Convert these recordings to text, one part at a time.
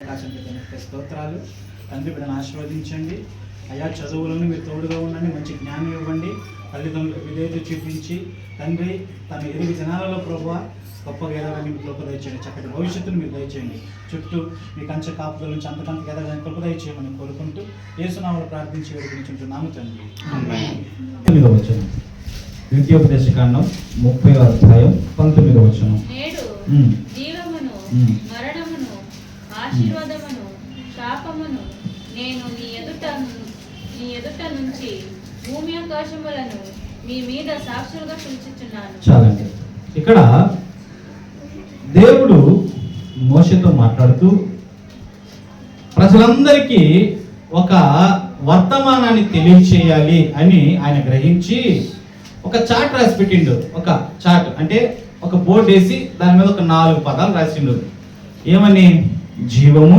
స్తోత్రాలు. తండ్రి బిడ్డను ఆశీర్వదించండి అయ్యా. చదువులను మీరు తోడుగా ఉండండి, మంచి జ్ఞానం ఇవ్వండి, తల్లిదండ్రులకు విధేయత చూపించి తండ్రి తన ఎదుగు జనాలలో ప్రభువా గొప్పగా ఎదగడానికి మీకు కృప దయచేయండి. చక్కటి భవిష్యత్తును మీరు దయచేయండి. చుట్టూ మీ కంచె కాపుల నుంచి అంతకంతకు ఎదగడానికి కృప దయచేయమని కోరుకుంటూ యేసునామములో ప్రార్థించి వేడుకుంటున్నాము తండ్రి. ద్వితీయోపదేశకాండం 30వ అధ్యాయం 19వ వచనం. నేడు జీవమును మరణమును ఆశీర్వాదమును శాపమును నేను నీ ఎదుట నుంచి భూమి ఆకాశములను మీ మీద సాక్షులుగా పిలుచుచున్నాను. చాలండి. ఇక్కడ దేవుడు మోషేతో మాట్లాడుతూ ప్రజలందరికీ ఒక వర్తమానాన్ని తెలియచేయాలి అని ఆయన గ్రహించి ఒక చార్ట్ రాసి పెట్టిండు. ఒక చార్ట్ అంటే ఒక బోర్డు వేసి దాని మీద ఒక 4 పదాలు రాసిండు. ఏమని? జీవము,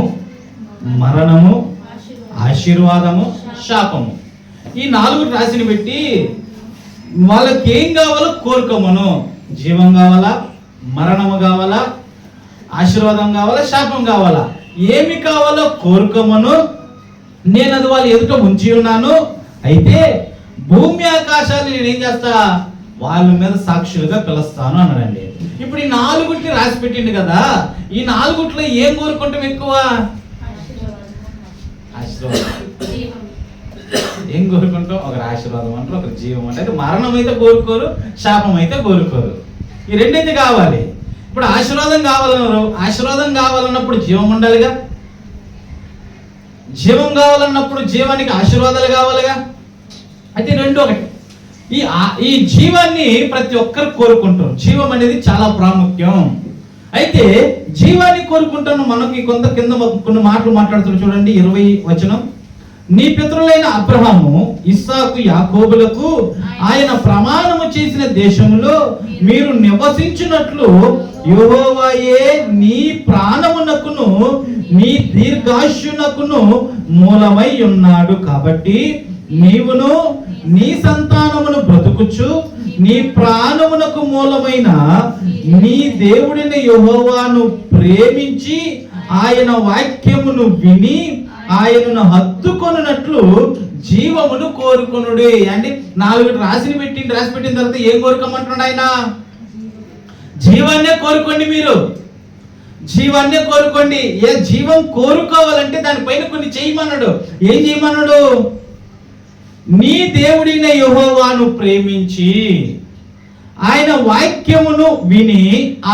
మరణము, ఆశీర్వాదము, శాపము. ఈ 4 రాసిని పెట్టి వాళ్ళకి ఏం కావాలో కోరుకోమను. జీవం కావాలా, మరణము కావాలా, ఆశీర్వాదం కావాలా, శాపం కావాలా, ఏమి కావాలో కోరుకోమను. నేను అది వాళ్ళ ఎదుట ఉంచి ఉన్నాను. అయితే భూమి ఆకాశాలు నేనేం చేస్తా? వాళ్ళ మీద సాక్షులుగా పిలుస్తాను అన్నాడండి. ఇప్పుడు ఈ 4 రాసి పెట్టిండు కదా, ఈ 4 ఏం కోరుకుంటాం ఎక్కువ? ఆశీర్వాదం. ఏం కోరుకుంటాం? ఒకరు ఆశీర్వాదం అంటారు, ఒకరు జీవం అంటే. మరణం అయితే కోరుకోరు, శాపం అయితే కోరుకోరు. ఈ రెండైతే కావాలి. ఇప్పుడు ఆశీర్వాదం కావాలన్నారు. ఆశీర్వాదం కావాలన్నప్పుడు జీవం ఉండాలిగా. జీవం కావాలన్నప్పుడు జీవానికి ఆశీర్వాదాలు కావాలిగా. అయితే రెండు ఒకటి. ఈ జీవాన్ని ప్రతి ఒక్కరు కోరుకుంటారు. జీవం అనేది చాలా ప్రాముఖ్యం. అయితే జీవాన్ని కోరుకుంటాను. మనకి కొన్ని మాటలు మాట్లాడుతున్నారు చూడండి. 20వ వచనం. నీ పితరులైన అబ్రహాము, ఇస్సాకు, యాకోబులకు ఆయన ప్రమాణము చేసిన దేశములో మీరు నివసించినట్లు యెహోవాయే నీ ప్రాణమునకును నీ దీర్ఘాయుష్యునకును మూలమై ఉన్నాడు. కాబట్టి నీవును నీ సంతానమును బ్రతుకుచు నీ ప్రాణమునకు మూలమైన నీ దేవుడిని యెహోవాను ప్రేమించి ఆయన వాక్యమును విని ఆయనను హత్తుకొనున్నట్లు జీవమును కోరుకొనుడి. అంటే 4 రాసి పెట్టిన తర్వాత ఏం కోరుకోమంటున్నాడు ఆయన? జీవాన్నే కోరుకోండి. మీరు జీవాన్నే కోరుకోండి. ఏ జీవం కోరుకోవాలంటే దానిపైన కొన్ని చేయమన్నాడు. ఏం చేయమన్నాడు? నీ దేవుడైన యెహోవాను ప్రేమించి ఆయన వాక్యమును విని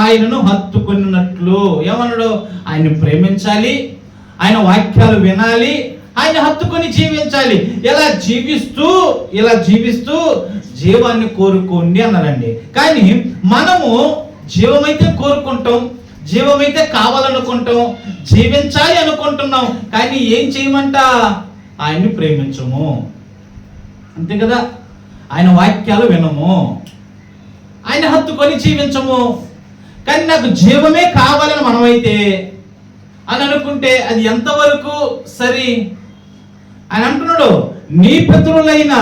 ఆయనను హత్తుకొనున్నట్లు. ఏమన్నాడు? ఆయన్ని ప్రేమించాలి, ఆయన వాక్యాలు వినాలి, ఆయన హత్తుకొని జీవించాలి. ఇలా జీవిస్తూ జీవాన్ని కోరుకోండి అన్నారండి. కానీ మనము జీవమైతే కోరుకుంటాం, జీవమైతే కావాలనుకుంటాం, జీవించాలి అనుకుంటున్నాం. కానీ ఏం చేయమంట? ఆయన్ని ప్రేమించము, అంతే కదా. ఆయన వాక్యాలు వినము, ఆయన హత్తుకొని జీవించము. కానీ నాకు జీవమే కావాలని మనమైతే అని అనుకుంటే అది ఎంతవరకు సరి? ఆయన అంటున్నాడు, నీ పితరులైన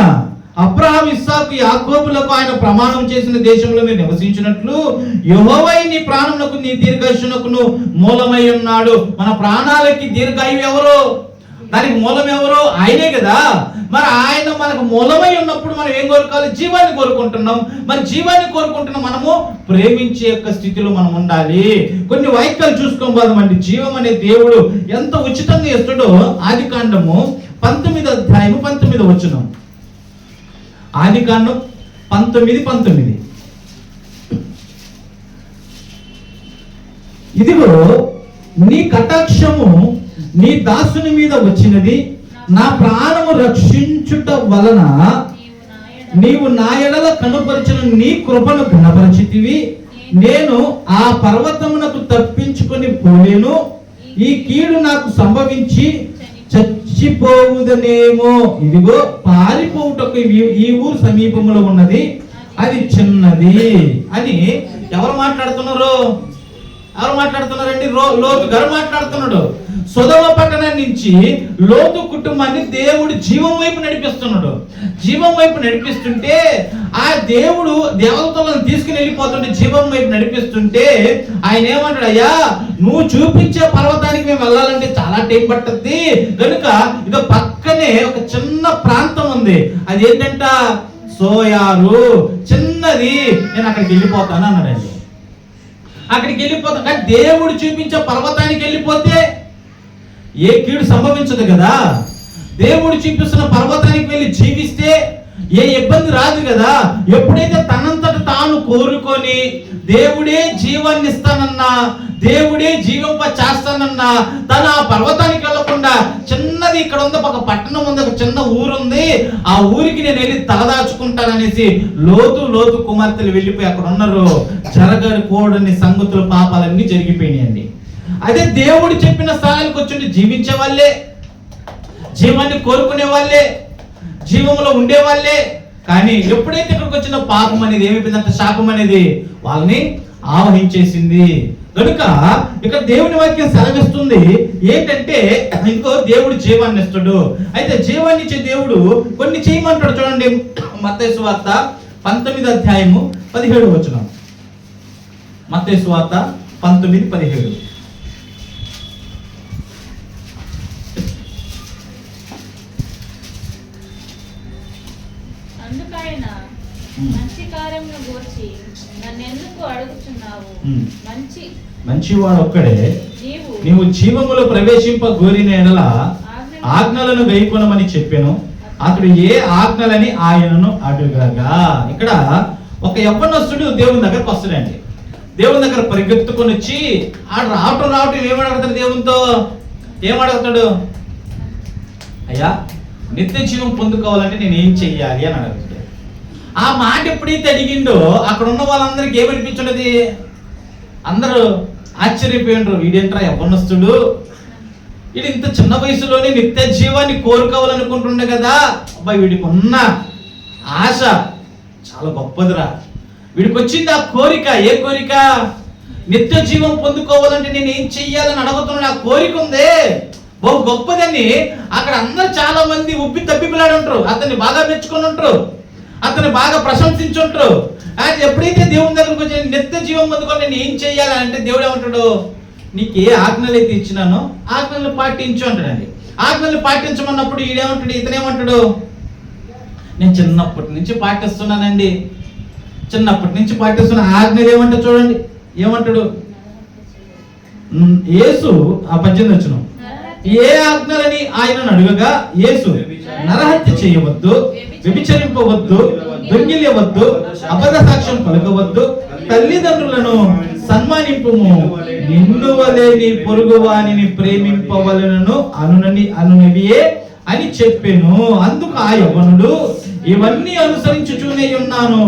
అబ్రహాము, ఇస్సాకు, యాకోబులకు ఆయన ప్రమాణం చేసిన దేశంలో మీరు నివసించినట్లు యెహోవా నీ ప్రాణమునకు నీ దీర్ఘాయుష్యునకును మూలమై ఉన్నాడు. మన ప్రాణాలకి దీర్ఘాయువు ఎవరు? దానికి మూలం ఎవరు? ఆయనే కదా. మరి ఆయన మనకు మూలమై ఉన్నప్పుడు మనం ఏం కోరుకోవాలి? జీవాన్ని కోరుకుంటున్నాం. మరి జీవాన్ని కోరుకుంటున్న మనము ప్రేమించే యొక్క స్థితిలో మనం ఉండాలి. కొన్ని వాక్యాలు చూసుకోబోదామండి. జీవం అనే దేవుడు ఎంత ఉచితంగా ఇస్తాడో ఆదికాండము 19వ అధ్యాయము 19వ వచనం. ఆదికాండం 19:19. ఇదిగో నీ కటాక్షము నీ దాసుని మీద వచ్చినది, నా ప్రాణము రక్షించుట వలన నీవు నా ఎడల కనుపరిచిన నీ కృపను ఘనపరిచితివి. నేను ఆ పర్వతమునకు తప్పించుకొని పోలేను, ఈ కీడు నాకు సంభవించి చచ్చిపోవుదనేమో. ఇదిగో పారిపోవుటకు ఈ ఊరు సమీపంలో ఉన్నది, అది చిన్నది అని ఎవరు మాట్లాడుతున్నారు? లోతు గారు మాట్లాడుతున్నాడు. సొదొమ పట్టణం నుంచి లోతు కుటుంబాన్ని దేవుడు జీవం వైపు నడిపిస్తున్నాడు. జీవం వైపు నడిపిస్తుంటే ఆ దేవుడు దేవతలను తీసుకుని వెళ్ళిపోతుంటే జీవం వైపు నడిపిస్తుంటే ఆయన ఏమంటాడు? అయ్యా, నువ్వు చూపించే పర్వతానికి మేము వెళ్ళాలంటే టైం పట్టుద్ది కనుక ఇదో పక్కనే ఒక చిన్న ప్రాంతం ఉంది, అది ఏంటంట సోయారు, చిన్నది, నేను అక్కడికి వెళ్ళిపోతాను అన్నాడండి. అక్కడికి వెళ్ళిపోతాను. కానీ దేవుడు చూపించే పర్వతానికి వెళ్ళిపోతే ఏ కీడు సంభవించదు కదా. దేవుడు చూపిస్తున్న పర్వతానికి వెళ్ళి జీవిస్తే ఏ ఇబ్బంది రాదు కదా. ఎప్పుడైతే తనంతట తాను కోరుకొని దేవుడే జీవాన్ని ఇస్తానన్నా, దేవుడే జీవింప చేస్తానన్నా, తను ఆ పర్వతానికి వెళ్ళకుండా చిన్నది ఇక్కడ ఉంది, ఒక పట్టణం ఉంది, ఒక చిన్న ఊరుంది, ఆ ఊరికి నేను వెళ్ళి తలదాచుకుంటాననేసి లోతు కుమార్తెలు వెళ్ళిపోయి అక్కడ ఉన్నారు. జరగకూడని సంగతులు, పాపాలన్నీ జరిగిపోయినాయండి. అదే దేవుడు చెప్పిన స్థానానికి వచ్చి జీవించే వాళ్ళే, జీవాన్ని కోరుకునే వాళ్ళే, జీవంలో ఉండే వాళ్ళే. కానీ ఎప్పుడైతే ఇక్కడికి వచ్చిన పాపం అనేది ఏమైపోయిందంటే శాపం అనేది వాళ్ళని ఆవహించేసింది. కనుక ఇక్కడ దేవుని వాక్యం సెలవిస్తుంది ఏంటంటే, ఇంకో దేవుడు జీవాన్ని ఇస్తాడు. అయితే జీవాన్ని ఇచ్చే దేవుడు కొన్ని చేయమంటాడు. చూడండి, మత్తయి సువార్త 19వ అధ్యాయము 17వ వచనం. మత్తయి సువార్త 19:17. అందుకైన మంచి కార్యమును గూర్చి నన్నెందుకు అడుగుచున్నావు? మంచివాడు ఒక్కడే, నీవు జీవములో ప్రవేశింప గోరిన ఎడల ఆజ్ఞలను గైకొనమని చెప్పాను. అతడు ఏ ఆజ్ఞలని ఆయనను అడుగగా. ఇక్కడ ఒక యవ్వనస్తుడు దేవుని దగ్గరకు వస్తాడండి. దేవుని దగ్గర పరిగెత్తుకొని వచ్చి ఆడు రావటం ఏమడుగుతాడు? దేవునితో ఏమడుగుతాడు? అయ్యా, నిత్య జీవం పొందుకోవాలంటే నేను ఏం చెయ్యాలి అని అడుగుతాడు. ఆ మాట ఎప్పుడైతే అడిగిండో అక్కడ ఉన్న వాళ్ళందరికీ ఏమనిపించున్నది? అందరూ ఆశ్చర్యపోయినరు. వీడేంట్రా యవ్వనస్తుడు, వీడు ఇంత చిన్న వయసులోనే నిత్య జీవాన్ని కోరుకోవాలనుకుంటుండే కదా. అబ్బాయి, వీడికి ఉన్న ఆశ చాలా గొప్పదిరా. వీడికి వచ్చింది ఆ కోరిక. ఏ కోరిక? నిత్య జీవం పొందుకోవాలంటే నేను ఏం చెయ్యాలని అడుగుతున్నాడు. ఆ కోరిక ఉందే, బహు గొప్పదని అక్కడ అందరు చాలా మంది ఉబ్బి తప్పిపిలాడి ఉంటారు. అతన్ని బాగా మెచ్చుకొని ఉంటారు, అతన్ని బాగా ప్రశంసించుంటారు. అది ఎప్పుడైతే దేవుని దగ్గరకు వచ్చి నిత్య జీవం పొందుకొని నేను ఏం చెయ్యాలి అంటే దేవుడు ఏమంటాడు? నీకు ఏ ఆజ్ఞలు అయితే ఇచ్చినానో ఆజ్ఞలు పాటించు అంటాడండి. ఆజ్ఞలు పాటించమన్నప్పుడు ఈడేమంటాడు? ఇతనేమంటాడు? నేను చిన్నప్పటి నుంచి పాటిస్తున్నానండి, చిన్నప్పటి నుంచి పాటిస్తున్న ఆజ్ఞలు ఏమంటే చూడండి, ఏమంటాడు? యేసు ఆ 18వ వచనం, ఏ ఆజ్ఞలని ఆయనను అడుగగా యేసు, నరహత్య చేయవద్దు, వ్యభిచరింపవద్దు, దొంగిలియవద్దు, అబద్ధ సాక్ష్యం పలకవద్దు, తల్లిదండ్రులను సన్మానింపుము, నిన్ను వలె నీ పొరుగువానిని ప్రేమింపవలెనను అనునవియే అని చెప్పాను. అందుకు ఆ యవ్వనుడు, ఇవన్నీ అనుసరించుచూనే ఉన్నాను,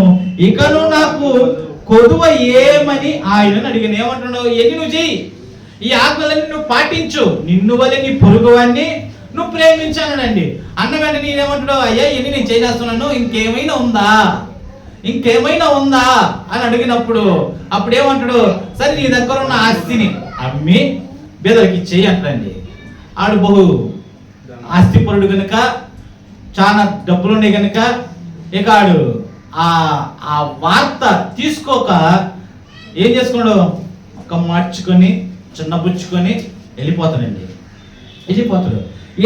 ఇకను నాకు కొదువ ఏమని ఆయనను అడిగాను. ఏమంటున్నావు? ఎన్ని నువ్వు చెయ్యి, ఈ ఆజ్ఞలన్నీ నువ్వు పాటించు, నిన్ను వలె నీ పొరుగువాన్ని నువ్వు ప్రేమించానండి. అన్న వెంటనే నేనేమంటాడు? అయ్యా, ఎన్ని నేను చేసేస్తున్నాను, ఇంకేమైనా ఉందా అని అడిగినప్పుడు అప్పుడేమంటాడు? సరే, నీ దగ్గర ఉన్న ఆస్తిని అమ్మి బేదలకి ఇచ్చేయి అంటండి. ఆడు బహు ఆస్తిపరుడు గనుక, చాలా డబ్బులుండే గనుక ఇక ఆడు ఆ వార్త తీసుకోక ఏం చేసుకున్నాడు? ఒక మార్చుకొని చిన్నబుచ్చుకొని వెళ్ళిపోతాడు.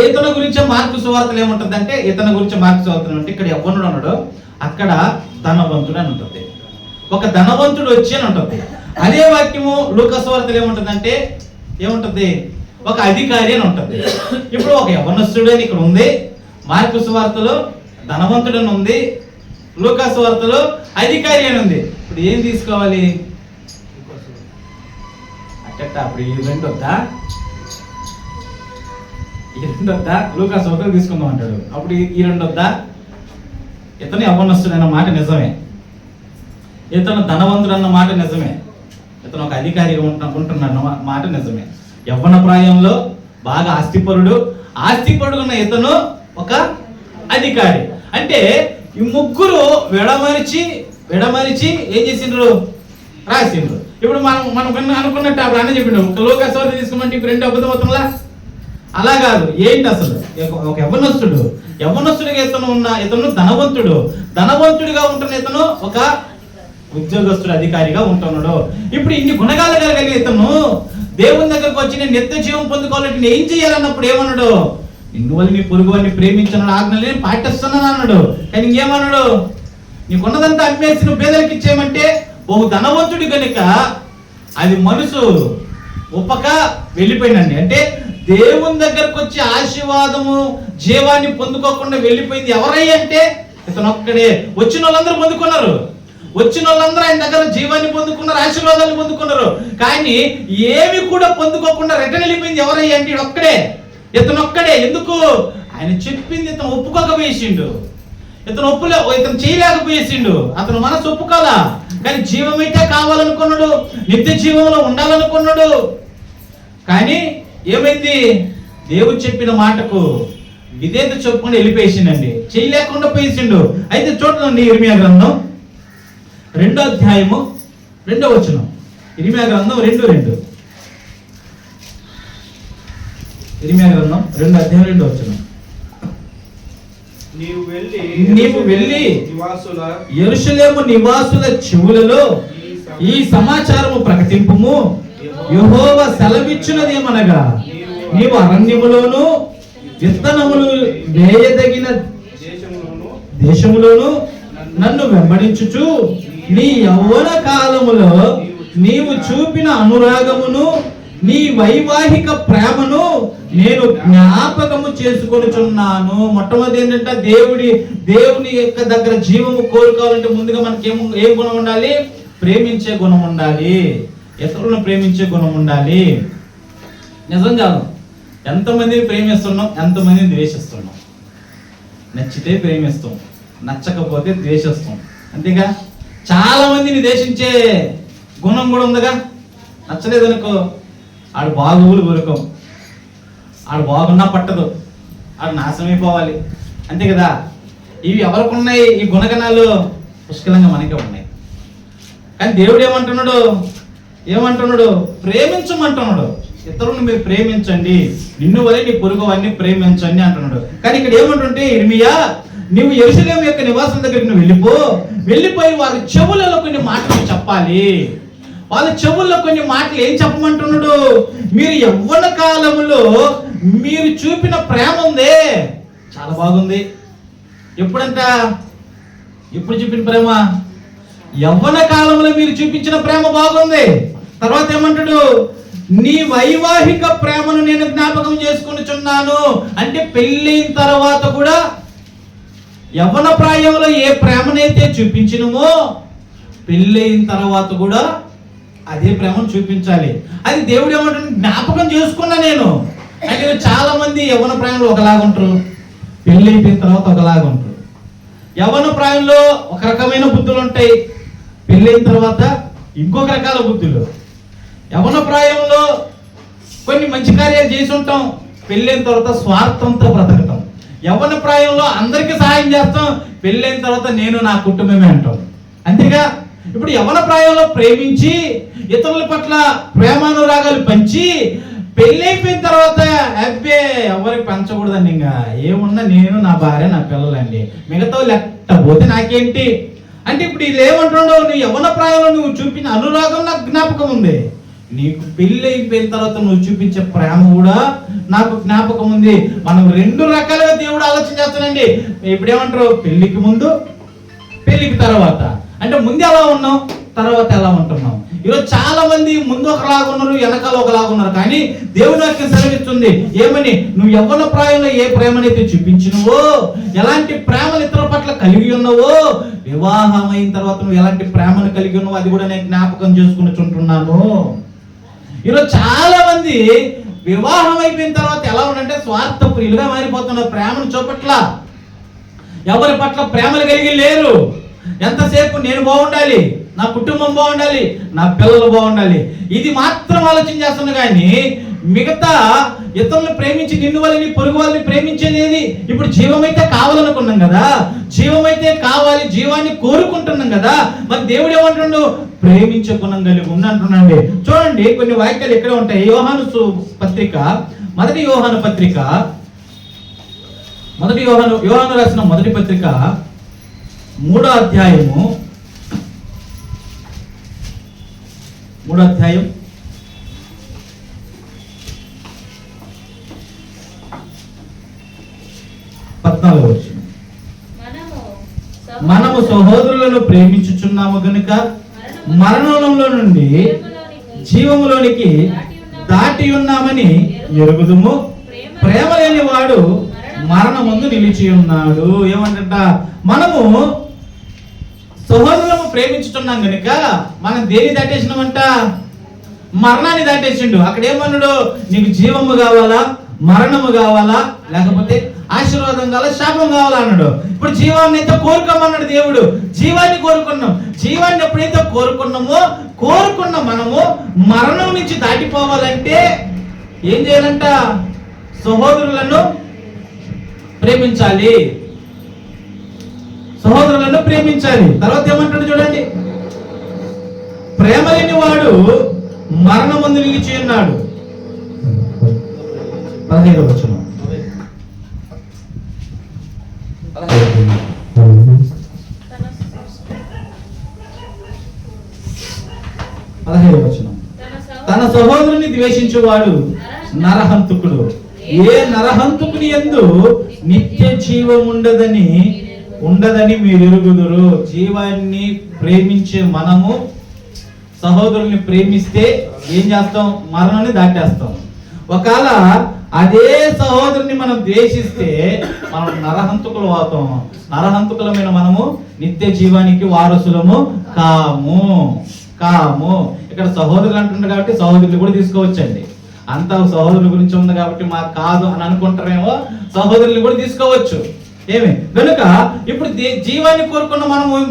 ఇతని గురించి మార్కు సువార్తలు ఏముంటుందంటే, ఇతని గురించి మార్కు సువార్తలు అంటే ఇక్కడ యవ్వనుడు ఉన్నాడు, అక్కడ ధనవంతుడు అని ఉంటుంది. ఒక ధనవంతుడు వచ్చి అని ఉంటుంది. అదే వాక్యము లూకా సువార్తలు ఏముంటుందంటే ఏముంటుంది? ఒక అధికారి అని ఉంటుంది. ఇప్పుడు ఒక యవ్వనస్తుడు అని ఇక్కడ ఉంది, మార్కు సువార్తలో ధనవంతుడు అని ఉంది, లూకా సువార్తలో అధికారి అని ఉంది. ఇప్పుడు ఏం తీసుకోవాలి? అప్పుడు ఈ రెండు వద్దా, లూకా సువార్తలు తీసుకుందాం అంటాడు. అప్పుడు ఈ రెండు వద్దా? ఇతను యవ్వనస్తుడు అన్న మాట నిజమే, ఇతను ధనవంతుడు అన్న మాట నిజమే, ఇతను ఒక అధికారిగా ఉంటున్న మాట నిజమే. యవ్వన ప్రాయంలో బాగా ఆస్తిపరుడు ఉన్న ఇతను ఒక అధికారి. అంటే ఈ ముగ్గురు విడమరిచి ఏం చేసిండ్రు? రాసిండ్రు. ఇప్పుడు మనం అనుకున్నట్టు అప్పుడు అన్న చెప్పిండు, ఒక లూకా సువార్త తీసుకోమంటే ఇప్పుడు రెండు అబద్ధం అవుతుందా? అలా కాదు. ఏంటి అసలు? ఒక యవ్వనస్తుడిగా ఇతను ధనవంతుడుగా ఉంటున్న ఇతను ఒక ఉద్యోగస్తుడు అధికారిగా ఉంటున్నాడు. ఇప్పుడు ఇన్ని గుణగాలు కలిగిన ఇతను దేవుని దగ్గరకు వచ్చి నేను నిత్య జీవం పొందుకోవాలంటే నేను ఏం చేయాలన్నప్పుడు ఏమన్నాడు? నిన్ను వల్ల నీ పొరుగు వారిని ప్రేమించన్నాడు, ఆజ్ఞలు నేను పాటిస్తున్నాను అన్నాడు. కానీ ఇంకేమన్నాడు? నీకున్నదంతా అమ్మేసి నువ్వు పేదలకు ఇచ్చేయమంటే బహు ధనవంతుడి కనుక అది మనసు ఒప్పక వెళ్ళిపోయిందండి. అంటే దేవుని దగ్గరకు వచ్చి ఆశీర్వాదము జీవాన్ని పొందుకోకుండా వెళ్ళిపోయింది ఎవరయ్యా అంటే ఇతను ఒక్కడే. వచ్చిన వాళ్ళందరూ పొందుకున్నారు, వచ్చిన వాళ్ళందరూ ఆయన దగ్గర జీవాన్ని పొందుకున్నారు, ఆశీర్వాదాన్ని పొందుకున్నారు. కానీ ఏమి కూడా పొందుకోకుండా రిటర్న్ వెళ్ళిపోయింది ఎవరయ్యా అంటే ఒక్కడే, ఇతను ఒక్కడే. ఎందుకు? ఆయన చెప్పింది ఇతను ఒప్పుకోకపోయేసిండు, ఇతను చేయలేకపోయేసిండు, అతను మనసు ఒప్పుకోలా. కానీ జీవం అయితే కావాలనుకున్నాడు, నిత్య జీవంలో ఉండాలనుకున్నాడు. కానీ ఏమైంది? దేవుడు చెప్పిన మాటకు విధేయత చెప్పుకొని వెళ్ళిపోయేసిండండి, చేయలేకుండా పోయేసిండు. అయితే చూడండి ఇర్మియా గ్రంథం 2వ అధ్యాయము 2వ వచనం. ఇర్మియా గ్రంథం 2:2. ఇర్మియా గ్రంథం 2వ అధ్యాయం 2వ వచనం. నీవు వెళ్ళి యెరూషలేము నివాసుల చెవులలో ఈ సమాచారము ప్రకటింపుము. యెహోవా సెలవిచ్చినదేమనగా, నీవు అరణ్యములోను విత్తనములు వేయదగిన దేశములోను నన్ను వెంబడించుచు నీ యవ్వన కాలములో నీవు చూపిన అనురాగమును నీ వైవాహిక ప్రేమను నేను జ్ఞాపకము చేసుకొనుచున్నాను. మొట్టమొదటి ఏంటంటే దేవుని యొక్క దగ్గర జీవము కోరుకోవాలంటే ముందుగా మనకి ఏం గుణం ఉండాలి? ప్రేమించే గుణం ఉండాలి, ఇతరులను ప్రేమించే గుణం ఉండాలి. నిజం కాదు, ఎంతమందిని ప్రేమిస్తున్నాం, ఎంతమందిని ద్వేషిస్తున్నాం. నచ్చితే ప్రేమిస్తాం, నచ్చకపోతే ద్వేషిస్తాం, అంతేగా. చాలా మందిని ద్వేషించే గుణం కూడా ఉందిగా. నచ్చలేదనుకో ఆడు బాగోగులు కోరుకోం, ఆడు బాగున్నా పట్టదు, ఆడు నాశనమైపోవాలి, అంతే కదా. ఇవి ఎవరికి ఉన్నాయి? ఈ గుణగణాలు పుష్కలంగా మనకే ఉన్నాయి. కానీ దేవుడు ఏమంటున్నాడు? ప్రేమించమంటున్నాడు. ఇతరులను మీరు ప్రేమించండి, నిన్ను వలె నీ పొరుగు వారిని ప్రేమించండి అంటున్నాడు. కానీ ఇక్కడ ఏమంటుంటే, ఇర్మియా నువ్వు యెరూషలేము యొక్క నివాసం దగ్గరికి నువ్వు వెళ్ళిపోయి వారి చెవులలో కొన్ని మాటలు చెప్పాలి. వాళ్ళ చెవుల్లో కొన్ని మాటలు ఏం చెప్పమంటున్నాడు? మీరు యవ్వన కాలంలో మీరు చూపిన ప్రేమ ఉందే చాలా బాగుంది. ఎప్పుడు చూపిన ప్రేమ? యవ్వన కాలంలో మీరు చూపించిన ప్రేమ బాగుంది. తర్వాత ఏమంటాడు? నీ వైవాహిక ప్రేమను నేను జ్ఞాపకం చేసుకొనుచున్నాను. అంటే పెళ్ళైన తర్వాత కూడా యవ్వన ప్రాయంలో ఏ ప్రేమనైతే చూపించినమో పెళ్ళైన తర్వాత కూడా అదే ప్రేమను చూపించాలి. అది దేవుడు ఏమంటాడు? జ్ఞాపకం చేసుకున్నా నేను. అంటే చాలా మంది యవ్వన ప్రాయంలో ఒకలాగా ఉంటారు, పెళ్ళి అయిపోయిన తర్వాత ఒకలాగా ఉంటారు. యవ్వన ప్రాయంలో ఒక రకమైన బుద్ధులు ఉంటాయి, పెళ్ళైన తర్వాత ఇంకొక రకాల బుద్ధులు. యవ్వన ప్రాయంలో కొన్ని మంచి కార్యాలు చేసి ఉంటాం, పెళ్ళైన తర్వాత స్వార్థంతో బ్రతకటం. యవ్వన ప్రాయంలో అందరికీ సహాయం చేస్తాం, పెళ్ళైన తర్వాత నేను నా కుటుంబమే అంటాం, అంతేగా. ఇప్పుడు యవ్వన ప్రాయంలో ప్రేమించి ఇతరుల పట్ల ప్రేమానురాగాలు పంచి పెళ్ళైపోయిన తర్వాత అబ్బే ఎవరికి పంచకూడదండి, ఇంకా ఏమున్నా నేను నా భార్య నా పిల్లలండి, మిగతా లెట్టపోతే నాకేంటి అంటే. ఇప్పుడు ఇది ఏమంటున్నాడు? నువ్వు యవ్వన ప్రాయంలో నువ్వు చూపిన అనురాగం నాకు జ్ఞాపకం ఉంది, నీకు పెళ్ళి అయిపోయిన తర్వాత నువ్వు చూపించే ప్రేమ కూడా నాకు జ్ఞాపకం ఉంది. మనం రెండు రకాలుగా దేవుడు ఆలోచన చేస్తానండి. ఇప్పుడు ఏమంటారు? పెళ్లికి ముందు, పెళ్లికి తర్వాత. అంటే ముందు ఎలా ఉన్నాం, తర్వాత ఎలా ఉంటున్నాం. ఈరోజు చాలా మంది ముందు ఒకలాగా ఉన్నారు, వెనకాల ఒకలాగా ఉన్నారు. కానీ దేవుని వాక్యం సెలవిస్తుంది ఏమని? నువ్వు యవ్వన ప్రాయంలో ఏ ప్రేమనైతే చూపించినవో, ఎలాంటి ప్రేమలు ఇతరుల పట్ల కలిగి ఉన్నావో, వివాహం అయిన తర్వాత నువ్వు ఎలాంటి ప్రేమను కలిగి ఉన్నావో అది కూడా నేను జ్ఞాపకం చేసుకుంటున్నాను. ఈరోజు చాలా మంది వివాహం అయిపోయిన తర్వాత ఎలా ఉందంటే స్వార్థ ప్రియులుగా మారిపోతున్నారు. ప్రేమను చూపట్ల, ఎవరి పట్ల ప్రేమలు కలిగి లేరు. ఎంతసేపు నేను బాగుండాలి, నా కుటుంబం బాగుండాలి, నా పిల్లలు బాగుండాలి, ఇది మాత్రం ఆలోచన చేస్తున్నా. కానీ మిగతా ఇతరులను ప్రేమించి నిన్ను వాళ్ళని పొరుగు వాళ్ళని ప్రేమించేది ఏది? ఇప్పుడు జీవమైతే కావాలనుకున్నాం కదా, జీవమైతే కావాలి, జీవాన్ని కోరుకుంటున్నాం కదా. మరి దేవుడు ఏమంటున్నాడు? ప్రేమించే గుణం కలిగి ఉండి అంటున్నాండి. చూడండి కొన్ని వాక్యాలు ఇక్కడే ఉంటాయి. యోహాను పత్రిక, మొదటి యోహాను పత్రిక, యోహాను రాసిన మొదటి పత్రిక 3వ అధ్యాయము 3వ అధ్యాయం 14వ వచనం. మనము సహోదరులను ప్రేమించుచున్నాము గనుక మరణంలో నుండి జీవములోనికి దాటి ఉన్నామని ఎరుగుదుము. ప్రేమ లేని వాడు మరణమందు నిలిచి ఉన్నాడు. ఏమంట, మనము సహోదరులను ప్రేమించుతున్నాం గనుక మనం దేని దాటేసినామంట? మరణాన్ని దాటేసిండు. అక్కడ ఏమన్నాడు? నీకు జీవము కావాలా, మరణము కావాలా, లేకపోతే ఆశీర్వాదం కావాలా, శాపం కావాలా అన్నాడు. ఇప్పుడు జీవాన్ని అయితే కోరుకోమన్నాడు దేవుడు. జీవాన్ని కోరుకున్నాం. జీవాన్ని ఎప్పుడైతే కోరుకున్న మనము మరణం నుంచి దాటిపోవాలంటే ఏం చేయాలంట? సహోదరులను ప్రేమించాలి. సహోదరులను ప్రేమించాలి. తర్వాత ఏమంటాడు చూడండి, ప్రేమ లేని వాడు మరణమందు నిలిచి ఉన్నాడు. 15వ వచనం. 15వ వచనం. తన సహోదరుని ద్వేషించువాడు నరహంతకుడు. ఏ నరహంతకుని యందు నిత్య జీవం ఉండదని మీరు ఎరుగుదురు. జీవాన్ని ప్రేమించే మనము సహోదరుల్ని ప్రేమిస్తే ఏం చేస్తాం? మరణాన్ని దాటేస్తాం. ఒకవేళ అదే సహోదరుని మనం ద్వేషిస్తే మనం నరహంతకులు అవుతాం. నరహంతకులమైన మనము నిత్య జీవానికి వారసులము కాము. ఇక్కడ సహోదరులు అంటున్నారు కాబట్టి సహోదరులు కూడా తీసుకోవచ్చండి. అంతా సహోదరుల గురించి ఉంది కాబట్టి మాకు కాదు అని అనుకుంటారేమో, సహోదరులు కూడా తీసుకోవచ్చు. ఏమి కనుక ఇప్పుడు జీవాన్ని కోరుకున్న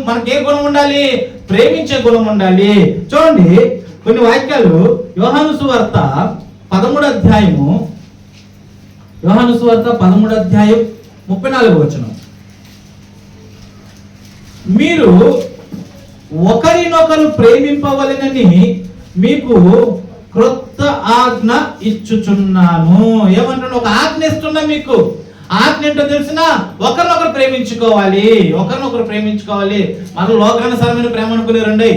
మనకి ఏ గుణం ఉండాలి? ప్రేమించే గుణం ఉండాలి. చూడండి కొన్ని వాక్యాలు. యోహాను సువార్త 13వ అధ్యాయము, యోహాను సువార్త 13వ అధ్యాయం 34వ వచనం. మీరు ఒకరినొకరు ప్రేమింపవలెనని మీకు క్రొత్త ఆజ్ఞ ఇచ్చుచున్నాను. ఏమంటున్నా? ఒక ఆజ్ఞ ఇస్తున్నా మీకు. ఆజ్ఞ ఏంటో తెలిసిన? ఒకరినొకరు ప్రేమించుకోవాలి. మన లోకానుసరమైన ప్రేమ అనుకునేరండి.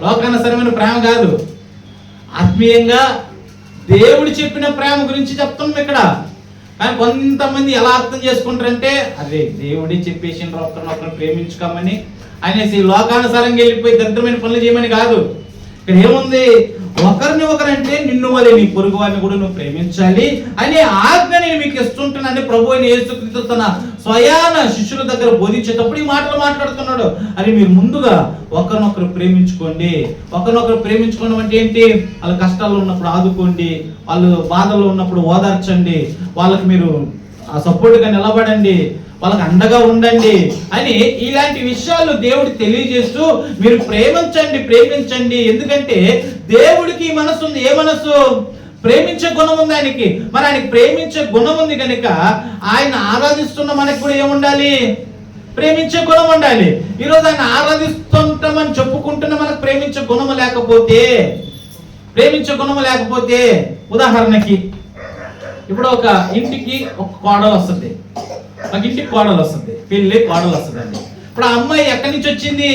లోకానుసరమైన ప్రేమ కాదు, ఆత్మీయంగా దేవుడు చెప్పిన ప్రేమ గురించి చెప్తున్నాం ఇక్కడ. కానీ కొంతమంది ఎలా అర్థం చేసుకుంటారంటే, అదే దేవుడే చెప్పేసిన ఒకరినొకరు ప్రేమించుకోమని అనేసి లోకానుసారంగా వెళ్ళిపోయి దరిద్రమైన పనులు చేయమని కాదు. ఇక్కడ ఏముంది? ఒకరిని ఒకరంటే నిన్ను వలె నీ పొరుగు వారిని కూడా నువ్వు ప్రేమించాలి అనే ఆజ్ఞ నేను మీకు ఇస్తుంటానని ప్రభు అయిన యేసుక్రీస్తు తన స్వయాన శిష్యుల దగ్గర బోధించేటప్పుడు ఈ మాటలు మాట్లాడుతున్నాడు. అది మీరు ముందుగా ఒకరినొకరు ప్రేమించుకోండి. ఒకరినొకరు ప్రేమించుకోవడం అంటే ఏంటి? వాళ్ళ కష్టాల్లో ఉన్నప్పుడు ఆదుకోండి, వాళ్ళు బాధల్లో ఉన్నప్పుడు ఓదార్చండి, వాళ్ళకి మీరు సపోర్ట్గా నిలబడండి, వాళ్ళకి అండగా ఉండండి అని ఇలాంటి విషయాలు దేవుడు తెలియజేస్తూ మీరు ప్రేమించండి. ఎందుకంటే దేవుడికి మనసు ఉంది. ఏ మనసు? ప్రేమించే గుణం ఉంది ఆయనకి. మరి ఆయనకి ప్రేమించే గుణం ఉంది కనుక ఆయన ఆరాధిస్తున్న మనకి కూడా ఏముండాలి? ప్రేమించే గుణం ఉండాలి. ఈరోజు ఆయన ఆరాధిస్తుంటామని చెప్పుకుంటున్న మనకు ప్రేమించే గుణము లేకపోతే ఉదాహరణకి ఇప్పుడు ఒక ఇంటికి ఒక కోడలు వస్తుంది, పెళ్ళి కోడలు వస్తుందండి. ఇప్పుడు ఆ అమ్మాయి ఎక్కడి నుంచి వచ్చింది?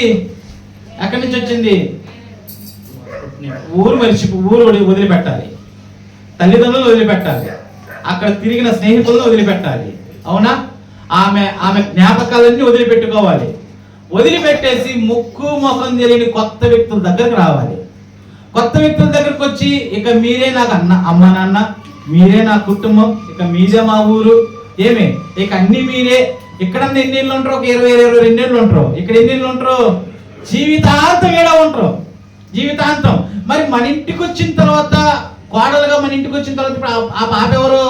ఊరు వదిలిపెట్టాలి, తల్లిదండ్రులు వదిలిపెట్టాలి, అక్కడ తిరిగిన స్నేహితులను వదిలిపెట్టాలి. అవునా? ఆమె జ్ఞాపకాలన్నీ వదిలిపెట్టుకోవాలి. వదిలిపెట్టేసి ముక్కు ముఖం తెలియని కొత్త వ్యక్తుల దగ్గరకు రావాలి. కొత్త వ్యక్తుల దగ్గరకు వచ్చి, ఇక మీరే నాకు అమ్మ నాన్న, మీరే నా కుటుంబం, ఇక మీరే మా ఊరు, ఇక అన్ని మీరే. ఇక్కడ ఎన్ని ఏళ్ళు ఉంటారు? ఒక 22 ఏళ్ళు ఉంటారు. ఇక్కడ ఎన్ని ఏళ్ళు ఉంటారు? జీవితాంతం ఏడా ఉంటారు, జీవితాంతం. మరి మన ఇంటికి వచ్చిన తర్వాత, కోడలుగా మన ఇంటికి వచ్చిన తర్వాత ఇప్పుడు ఆ పాప ఎవరు?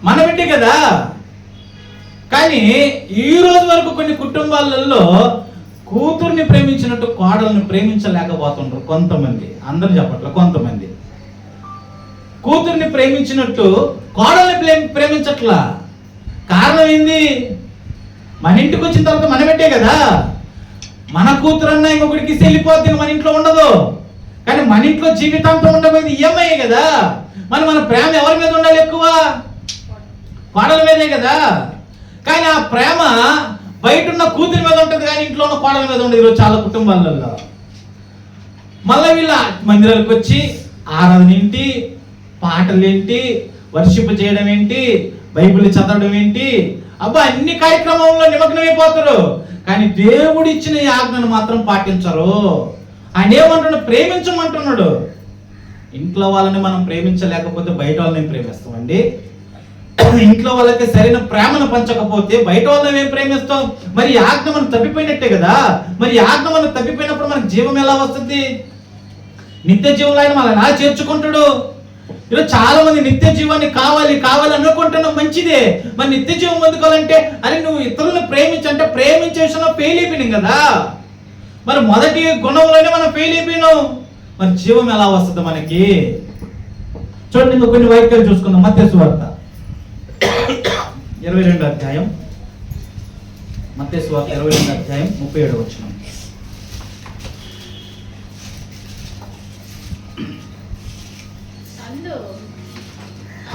మన బిడ్డ కదా. కానీ ఈ రోజు వరకు కొన్ని కుటుంబాలలో కూతుర్ని ప్రేమించినట్టు కోడల్ని ప్రేమించలేకపోతుంటారు కొంతమంది. అందరూ చెప్పట్ల, కొంతమంది కూతుర్ని ప్రేమించినట్టు కోడల్ని ప్రేమించట్లా. కారణం ఏంది? మన ఇంటికి వచ్చిన తర్వాత మన బిడ్డే కదా. మన కూతురన్నా ఇంకొకటికి వెళ్ళిపోద్ది, మన ఇంట్లో ఉండదు. కానీ మన ఇంట్లో జీవితాంతం ఉండబోయేది ఈఎంఐ కదా. మన ప్రేమ ఎవరి మీద ఉండాలి? ఎక్కువ కోడల మీదే కదా. కానీ ఆ ప్రేమ బయట ఉన్న కూతురి మీద ఉంటుంది, కానీ ఇంట్లో ఉన్న కోడల మీద ఉండదు. ఈరోజు చాలా కుటుంబాలలో మళ్ళీ వీళ్ళ మందిరాలకు వచ్చి ఆరాధన ఏంటి, పాటలు ఏంటి, వర్షిప్ చేయడం ఏంటి, బైబిల్ చదవడం ఏంటి, అబ్బా అన్ని కార్యక్రమంలో నిమగ్నమైపోతారు. కానీ దేవుడు ఇచ్చిన ఈ ఆజ్ఞను మాత్రం పాటించరు. ఆయన ఏమంటున్నాడు? ప్రేమించమంటున్నాడు. ఇంట్లో వాళ్ళని మనం ప్రేమించలేకపోతే బయట వాళ్ళని ప్రేమిస్తామండి. ఇంట్లో వాళ్ళకి సరైన ప్రేమను పంచకపోతే బయట వాళ్ళని ఏం ప్రేమిస్తాం? మరి ఈ ఆజ్ఞ మనం తప్పిపోయినట్టే కదా. మరి ఈ ఆజ్ఞ మనం తప్పిపోయినప్పుడు మనకు జీవం ఎలా వస్తుంది? నిత్య జీవంలో ఆయన మనం ఎలా చేర్చుకుంటాడు? ఈరోజు చాలా మంది నిత్య జీవాన్ని కావాలి కావాలి అనుకుంటున్నాం, మంచిదే. మరి నిత్య జీవం పొందుకోవాలంటే అరే నువ్వు ఇతరులను ప్రేమించంటే ప్రేమించే విషయంలో ఫెయిల్ అయిపోయినాం కదా. మరి మొదటి గుణంలోనే మనం ఫెయిల్ అయిపోయినాం. మరి జీవం ఎలా వస్తుంది మనకి? చూడండి, ఇంకా కొన్ని వాక్యాలు చూసుకుందాం. మత్తయి సువార్త 22వ అధ్యాయం, మత్తయి సువార్త 22వ అధ్యాయం 37వ వచనం.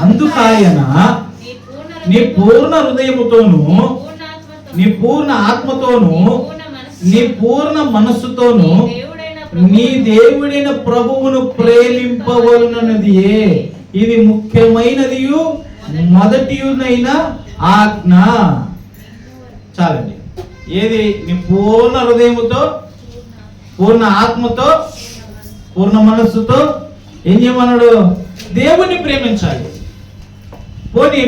అందుకాయన నీ పూర్ణ హృదయముతోను, నీ పూర్ణ ఆత్మతోను, నీ పూర్ణ మనస్సుతోను నీ దేవుడైన ప్రభువును ప్రేమింపవలనదియే ఇది ముఖ్యమైనది మొదటియునైన ఆజ్ఞ. చాలండి. ఏది? నీ పూర్ణ హృదయముతో, పూర్ణ ఆత్మతో, పూర్ణ మనస్సుతో ఏం చేయమన్నాడు? దేవుణ్ణి ప్రేమించాలి. పోనీ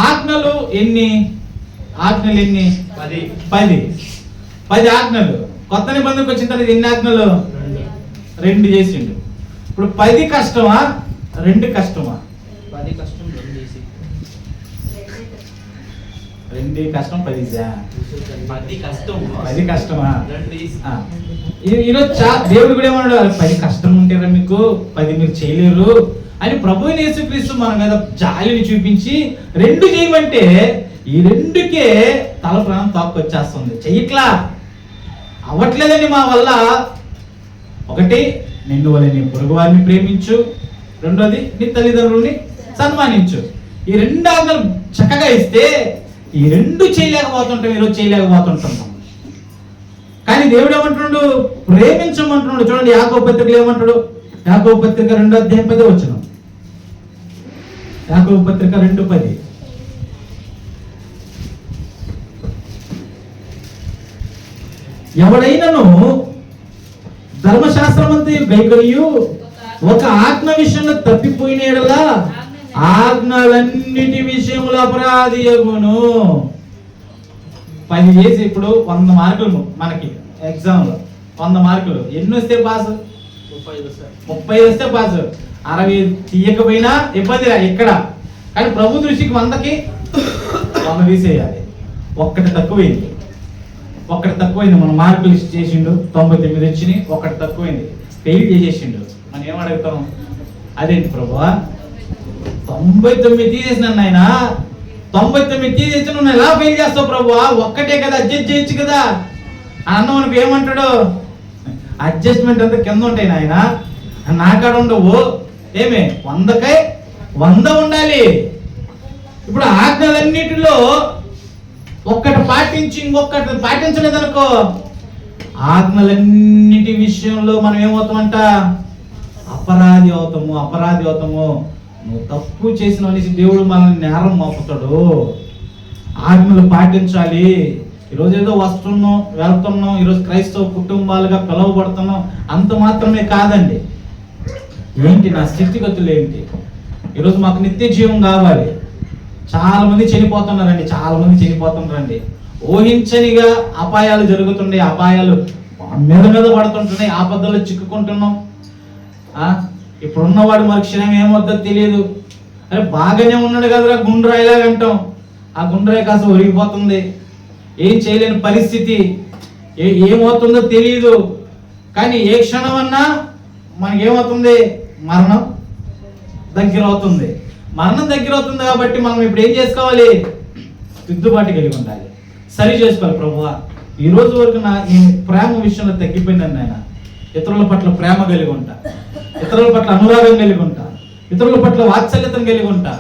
ఆజ్ఞలు ఎన్ని? ఆజ్ఞలు ఎన్ని? 10 ఆజ్ఞలు. కొత్త నిబంధనకు వచ్చిన తర్వాత ఎన్ని ఆజ్ఞలు? 2 చేసిండు. ఇప్పుడు 10 కష్టమా 2 కష్టమా? 10 కష్టం 2 చేసి 2 కష్టం 10 10 కష్టమా? 2 చేసి ఈరోజు దేవుడు కూడా ఏమన్నాడు? 10 కష్టం ఉంటారా మీకు, 10 మీరు చేయలేరు అని ప్రభువైన యేసుక్రీస్తు మన మీద జాలిని చూపించి 2 చేయమంటే ఈ 2కే తల ప్రాణం తాక్కొచ్చేస్తుంది. చెయ్యట్లా, అవ్వట్లేదని మా వల్ల. ఒకటి, నిన్ను వల్ల నీ పొరుగు వారిని ప్రేమించు. రెండోది, నీ తల్లిదండ్రుల్ని సన్మానించు. ఈ 2 ఆజ్ఞలు చక్కగా ఇస్తే ఈ 2 చేయలేకపోతుంటాం, ఈరోజు చేయలేకపోతుంటున్నాం. కానీ దేవుడు ఏమంటున్నాడు? ప్రేమించమంటున్నాడు. చూడండి, యాకోబు పత్రికలో ఏమంటాడు? యాకోబు పత్రిక 2వ అధ్యాయం 10వ వచనం. యాకోబు పత్రిక 2:10. ఎవడైనను ధర్మశాస్త్రమంతా గైకొనియు ఒక ఆజ్ఞ విషయంలో తప్పిపోయిన యెడల ఆజ్ఞలన్నిటి విషయంలో అపరాధి అగును. 10 చేసి ఇప్పుడు 100 మార్కులు మనకి ఎగ్జామ్ లో 100 మార్కులు. ఎన్ని వస్తే పాస్? 30 వస్తే పాస్. 60 తీయకపోయినా ఇబ్బంది ఇక్కడ. కానీ ప్రభు దృష్టికి 100కి 100 తీసేయాలి. ఒక్కటి తక్కువైంది. మన మార్కులు చేసిండు, 99 వచ్చినాయి. ఒకటి తక్కువైంది, ఫెయిల్ చేసేసిండు. మనం ఏం అడుగుతాం? అదేంటి ప్రభువా 99 తీసేసినాను ఆయన, 99 తీసేసి నువ్వు ఎలా ఫెయిల్ చేస్తావు ప్రభువా? ఒక్కటే కదా, అడ్జస్ట్ చేయొచ్చు కదా అన్న. మనకు ఏమంటాడు? అడ్జస్ట్మెంట్ అంతా కింద ఉంటాయి నాయన, నాకాడ ఉండవు. ఏమే 100కి 100 ఉండాలి. ఇప్పుడు ఆజ్ఞలన్నిటిలో ఒక్కటి పాటించి ఇంకొకటి పాటించలేదనుకో, ఆజ్ఞలన్నిటి విషయంలో మనం ఏమవుతామంట? అపరాధి అవుతాము. నువ్వు తప్పు చేసిన అనేసి దేవుడు మనల్ని నేరం మోపుతాడు. ఆజ్ఞలు పాటించాలి. ఈరోజు ఏదో వస్తున్నాం వెళ్తున్నాం, ఈరోజు క్రైస్తవ కుటుంబాలుగా పిలువబడుతున్నాం, అంత మాత్రమే కాదండి. ఏంటి నా స్థితిగతులు ఏంటి? ఈరోజు మాకు నిత్య జీవం కావాలి. చాలా మంది చనిపోతున్నారండి. ఊహించనిగా అపాయాలు జరుగుతున్నాయి, అపాయాలు మీద పడుతుంటున్నాయి, ఆపదల్లో చిక్కుకుంటున్నాం. ఇప్పుడున్నవాడు మరి క్షణం ఏమవుతుందో తెలియదు. అరే బాగానే ఉన్నాడు కదరా గుండ్రాయిలాగా అంటాం. ఆ గుండ్రాయి కాస్త ఒరిగిపోతుంది, ఏం చేయలేని పరిస్థితి, ఏమవుతుందో తెలియదు. కానీ ఏ క్షణం అన్నా మనకేమవుతుంది? మరణం దగ్గర అవుతుంది కాబట్టి మనం ఇప్పుడు ఏం చేసుకోవాలి? దిద్దుబాటు కలిగి ఉండాలి, సరి చేసుకోవాలి. ప్రభువా ఈ రోజు వరకు ఈ ప్రేమ విషయంలో తగ్గిపోయిందని నాయన. ఇతరుల పట్ల ప్రేమ కలిగి ఉంటా, ఇతరుల పట్ల అనురాగం కలిగి ఉంటా, ఇతరుల పట్ల వాత్సల్యతను కలిగి ఉంటా.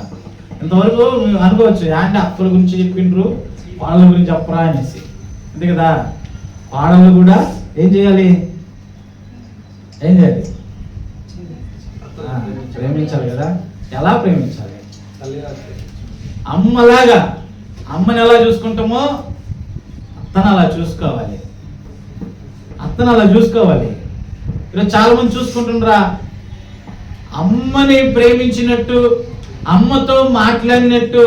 ఇంతవరకు అనుకోవచ్చు, అంటే అక్కల గురించి చెప్పిండ్రు, వాళ్ళ గురించి చెప్పరా అనేసి. అంతే కదా, వాళ్ళను కూడా ఏం చేయాలి? ఏం చేయాలి? ప్రేమించాలి కదా. ఎలా ప్రేమించాలి? అమ్మలాగా, అమ్మని ఎలా చూసుకుంటామో అత్తను అలా చూసుకోవాలి. అత్తను అలా చూసుకోవాలి. ఈరోజు చాలా మంది చూసుకుంటుండ్రా, అమ్మని ప్రేమించినట్టు, అమ్మతో మాట్లాడినట్టు,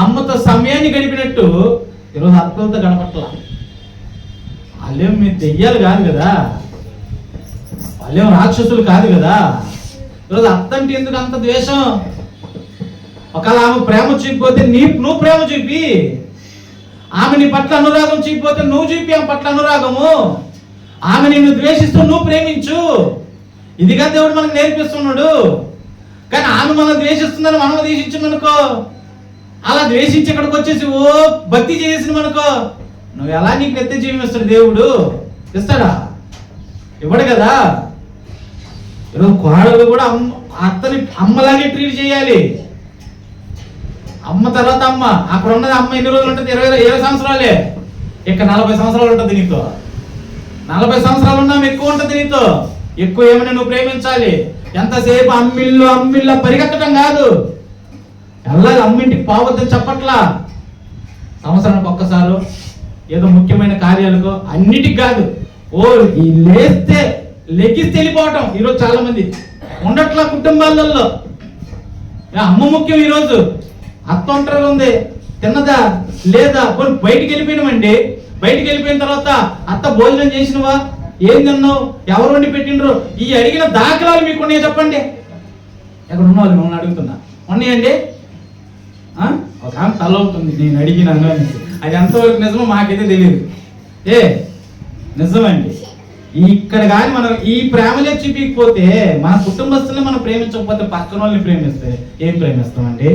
అమ్మతో సమయాన్ని గడిపినట్టు ఈరోజు అత్తలతో గడపట్ల. వాళ్ళేం మీరు దెయ్యాలు కాదు కదా, వాళ్ళేం రాక్షసులు కాదు కదా. ఈరోజు అత్త అంటే ఎందుకు అంత ద్వేషం? ఒకవేళ ఆమె ప్రేమ చూపిపోతే నువ్వు ప్రేమ చూపి, ఆమె నీ పట్ల అనురాగం చూపిపోతే నువ్వు చూపి ఆమె పట్ల అనురాగము. ఆమె నిన్ను ద్వేషిస్తూ నువ్వు ప్రేమించు. ఇదిగా దేవుడు మనకు నేర్పిస్తున్నాడు. కానీ ఆమె మనం ద్వేషిస్తుందని మనం ద్వేషించమనుకో, అలా ద్వేషించి ఇక్కడికి వచ్చేసి ఓ భక్తి చేసిన మనకో, నువ్వు ఎలా నీకు నిత్య జీవం ఇస్తాడు దేవుడు? ఇస్తాడా? ఇవ్వడు కదా. ఈరోజు కోడలు కూడా అత్తని అమ్మలాగే ట్రీట్ చేయాలి. అమ్మ తర్వాత అమ్మ. అక్కడ ఉన్నది అమ్మ ఎన్ని రోజులు ఉంటుంది? 20 సంవత్సరాలే. ఇక్కడ 40 సంవత్సరాలు ఉంటుంది నీతో. 40 సంవత్సరాలు ఉన్నా ఎక్కువ ఉంటుంది నీతో. ఎక్కువ ఏమైనా నువ్వు ప్రేమించాలి. ఎంతసేపు అమ్మిళ్ళ పరిగెత్తడం కాదు. ఎలాగ అమ్మింటికి పోవద్దని చెప్పట్లా. సంవత్సరానికి ఒక్కసారి ఏదో ముఖ్యమైన కార్యాలకు, అన్నిటికి కాదు. ఈ లెగిస్తే వెళ్ళిపోవటం ఈరోజు చాలా మంది ఉండట్లా కుటుంబాలలో. అమ్మ ముఖ్యం ఈరోజు. అత్త ఒంటరిగా ఉంది, తిన్నదా లేదా? కొన్ని బయటికి వెళ్ళిపోయినామండి. బయటికి వెళ్ళిపోయిన తర్వాత అత్త భోజనం చేసినవా, ఏం తిన్నావు, ఎవరు వండి పెట్టిండ్రు, ఈ అడిగిన దాఖలాలు మీకు ఉన్నాయో చెప్పండి. ఎక్కడ ఉన్నవాళ్ళు మిమ్మల్ని అడుగుతున్నా, ఉన్నాయండి? ఒక ఆమె తల అవుతుంది నేను అడిగినాను అనేసి. అది ఎంతవరకు నిజమో మాకైతే తెలియదు. నిజమండి. ఇక్కడ కానీ మనం ఈ ప్రేమలే చూపించకపోతే, మన కుటుంబస్తుల్ని మనం ప్రేమించకపోతే పక్కన వాళ్ళని ప్రేమిస్తే ఏం ప్రేమిస్తామండి?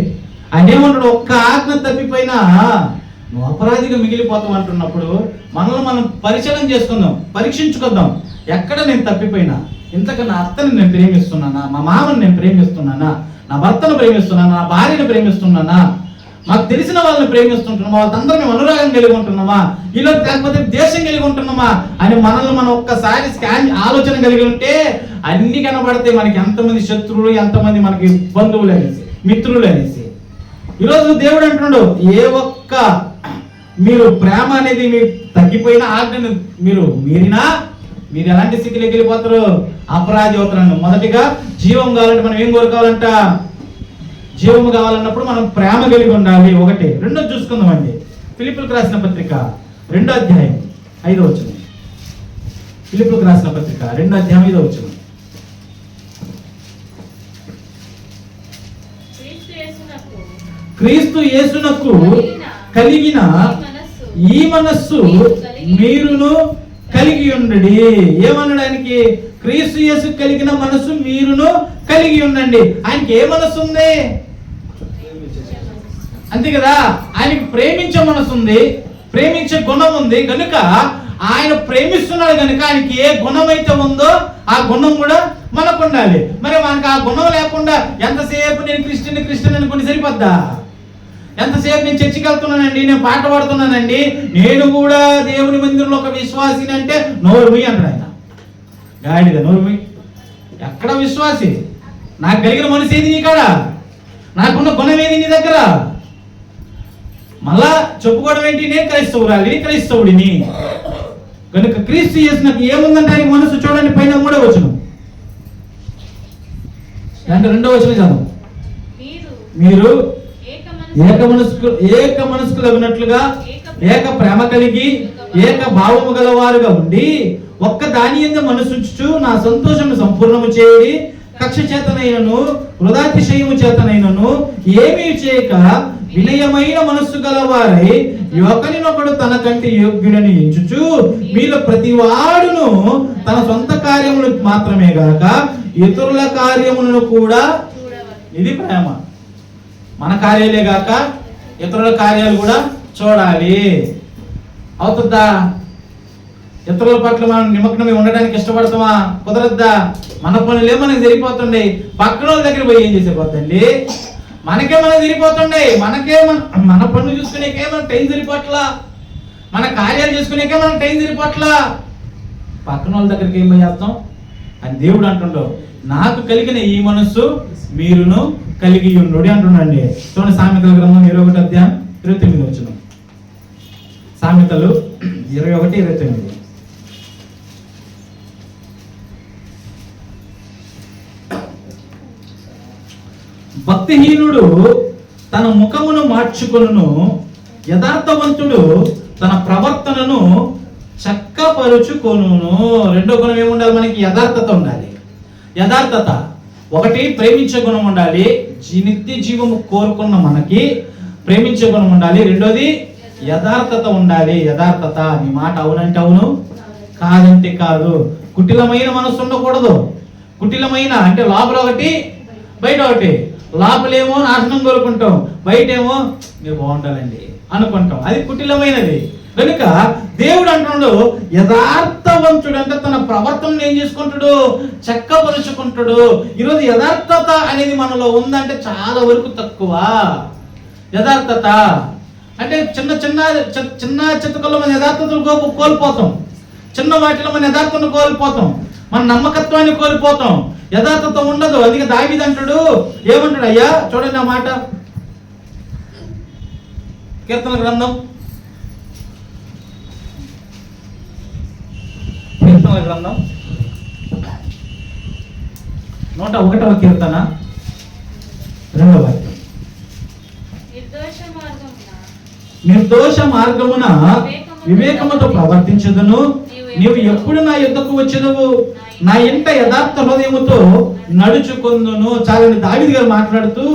అదేమంటాడు, ఒక్క ఆజ్ఞ తప్పిపోయినా నువ్వు అపరాధిగా మిగిలిపోతావు అంటున్నప్పుడు మనల్ని మనం పరిశీలన చేసుకుందాం, పరీక్షించుకుందాం. ఎక్కడ నేను తప్పిపోయినా, ఇంతకు నా అత్తని నేను ప్రేమిస్తున్నానా, మా మామని నేను ప్రేమిస్తున్నానా, నా భర్తను ప్రేమిస్తున్నానా, నా భార్యను ప్రేమిస్తున్నానా, మాకు తెలిసిన వాళ్ళని ప్రేమిస్తుంటున్నామా, వాళ్ళందరూ మేము అనురాగం కలిగి ఉంటున్నామా, ఇలా లేకపోతే దేశం కలిగి ఉంటున్నామా అని మనల్ని మనం ఒక్కసారి ఆలోచన కలిగి ఉంటే అన్ని కనబడతాయి. మనకి ఎంతమంది శత్రువులు, ఎంతమంది మనకి బంధువులు అనేసి, మిత్రులు అనేసి. ఈరోజు దేవుడు అంటున్నాడు, ఏ ఒక్క మీరు ప్రేమ అనేది మీరు తగ్గిపోయిన ఆజ్ఞను మీరు మీరినా మీరు ఎలాంటి స్థితిలోకి వెళ్ళిపోతారు? అపరాధి అవుతున్నాను. మొదటిగా జీవం కావాలంటే మనం ఏం కోరుకోవాలంట? జీవము కావాలన్నప్పుడు మనం ప్రేమ కలిగి ఉండాలి. ఒకటి. రెండోది చూసుకుందామండి. ఫిలిప్పులకు రాసిన పత్రిక 2వ అధ్యాయం 5వ వచనం. ఫిలిప్పులకు రాసిన పత్రిక 2వ అధ్యాయం 5వ వచనం. క్రీస్తు యేసునకు కలిగిన ఈ మనస్సు మీరును కలిగి ఉండండి. ఏమనడానికి? క్రీస్తు యేసు కలిగిన మనస్సు మీరును కలిగి ఉండండి. ఆయనకి ఏ మనస్సు ఉంది? అంతే కదా. ఆయనకి ప్రేమించే మనసు ఉంది, ప్రేమించే గుణం ఉంది. కనుక ఆయన ప్రేమిస్తున్నాడు కనుక ఆయనకి ఏ గుణం అయితే ఉందో ఆ గుణం కూడా మనకు ఉండాలి. మరి మనకు ఆ గుణం లేకుండా ఎంతసేపు నేను క్రిస్టియన్ అనుకుని సరిపోద్దా? ఎంతసేపు నేను చర్చికి వెళ్తున్నానండి, నేను పాట పాడుతున్నానండి, నేను కూడా దేవుని మందిరంలో ఒక విశ్వాసిని అంటే నోరుమి అంటాడు ఆయన. గాడిద నోరుమి. ఎక్కడ విశ్వాసి? నాకు కలిగిన మనసు ఏది నీ కాడ? నాకున్న గుణం ఏది నీ దగ్గర? మళ్ళా చెప్పుకోవడం ఏంటి? నేను క్రైస్తవురాలి, క్రైస్తవుడిని. కనుక క్రీస్తు యేసునకు ఏముందంటే ఆయన మనసు. చూడండి పైన 3వ వచనం, అంటే 2వ వచనం చదువు. మీరు ఏక మనస్కులగునట్లుగా ఏక ప్రేమ కలిగి ఏక భావము గలవారుగా ఉండి ఒక్క దాని యందు మనసుంచుచు నా సంతోషము సంపూర్ణము చేయండి. కక్ష చేతనైనను వృధాతిశయము చేతనైనను ఏమీ చేయక వినయమైన మనస్సు గలవారై ఒకరినొకడు తన కంటే యోగ్యుడని ఎంచుచు మీలో ప్రతివాడును తన సొంత కార్యములు మాత్రమే గాక ఇతరుల కార్యములను కూడా. ఇది ప్రేమ. మన కార్యాలే గాక ఇతరుల కార్యాలు కూడా చూడాలి. అవుతుందా? ఇతరుల పట్ల మనం నిమగ్నమై ఉండడానికి ఇష్టపడతామా? కుదరద్దా? మన పనులే మనకు సరిపోతుండే, పక్కన వాళ్ళ దగ్గర పోయి ఏం చేసేపోతండి? మనకే మనకు సరిపోతుండే, మన పనులు చూసుకునేకే మనకు టైం సరిపోట్లా, మన కార్యాలు చేసుకునేకే మనకు టైం సరిపోట్లా. పక్కన వాళ్ళ దగ్గరికి ఏం పోయి చేస్తాం? అని దేవుడు అంటుండో నాకు కలిగిన ఈ మనస్సు మీరును కలిగి ఉండు అంటుండండి. చూడండి సామెతల గ్రంథం 21 అధ్యాయం 29 వచనం. సామెతలు 21:29. భక్తిహీనుడు తన ముఖమును మార్చుకొనును, యథార్థవంతుడు తన ప్రవర్తనను చక్కపరుచుకొనును. రెండో గుణం ఏముండాలి మనకి? యథార్థత ఉండాలి. యథార్థత ఒకటి, ప్రేమించే గుణం ఉండాలి. నిత్య జీవము కోరుకున్న మనకి ప్రేమించే గుణం ఉండాలి. రెండోది యథార్థత ఉండాలి. యథార్థత, నీ మాట అవునంటే అవును, కాదంటే కాదు. కుటిలమైన మనసు ఉండకూడదు. కుటిలమైన అంటే లోపల ఒకటి బయట ఒకటి. లోపలేమో నాశనం కోరుకుంటాం, బయటేమో మీరు బాగుండాలండి అనుకుంటాం. అది కుటిలమైనది. కనుక దేవుడు అంటున్నాడు యథార్థవంతుడు అంటే తన ప్రవర్తనను ఏం చేసుకుంటాడు? చక్కపరుచుకుంటాడు. ఈరోజు యథార్థత అనేది మనలో ఉందంటే చాలా వరకు తక్కువ. యథార్థత అంటే చిన్న చిన్న చిన్న చిత్తకల్లో మన యథార్థతను కోల్పోతాం. చిన్న వాటిలో మన యథార్థతను కోల్పోతాం, మన నమ్మకత్వాన్ని కోల్పోతాం. యథార్థత ఉండదు. అందుకే దావీదు అంటాడు, ఏమంటాడు? అయ్యా చూడండి ఆ మాట, కీర్తన గ్రంథం 101వ కీర్తన 2వ వాక్యం. నిర్దోష మార్గమున వివేకముతో ప్రవర్తించదును, నీవు ఎప్పుడు నా యుద్ధకు వచ్చేదవు, నా ఇంట యథార్థ హృదయముతో నడుచుకొందును. చాలని దావీదు గారు మాట్లాడుతూ,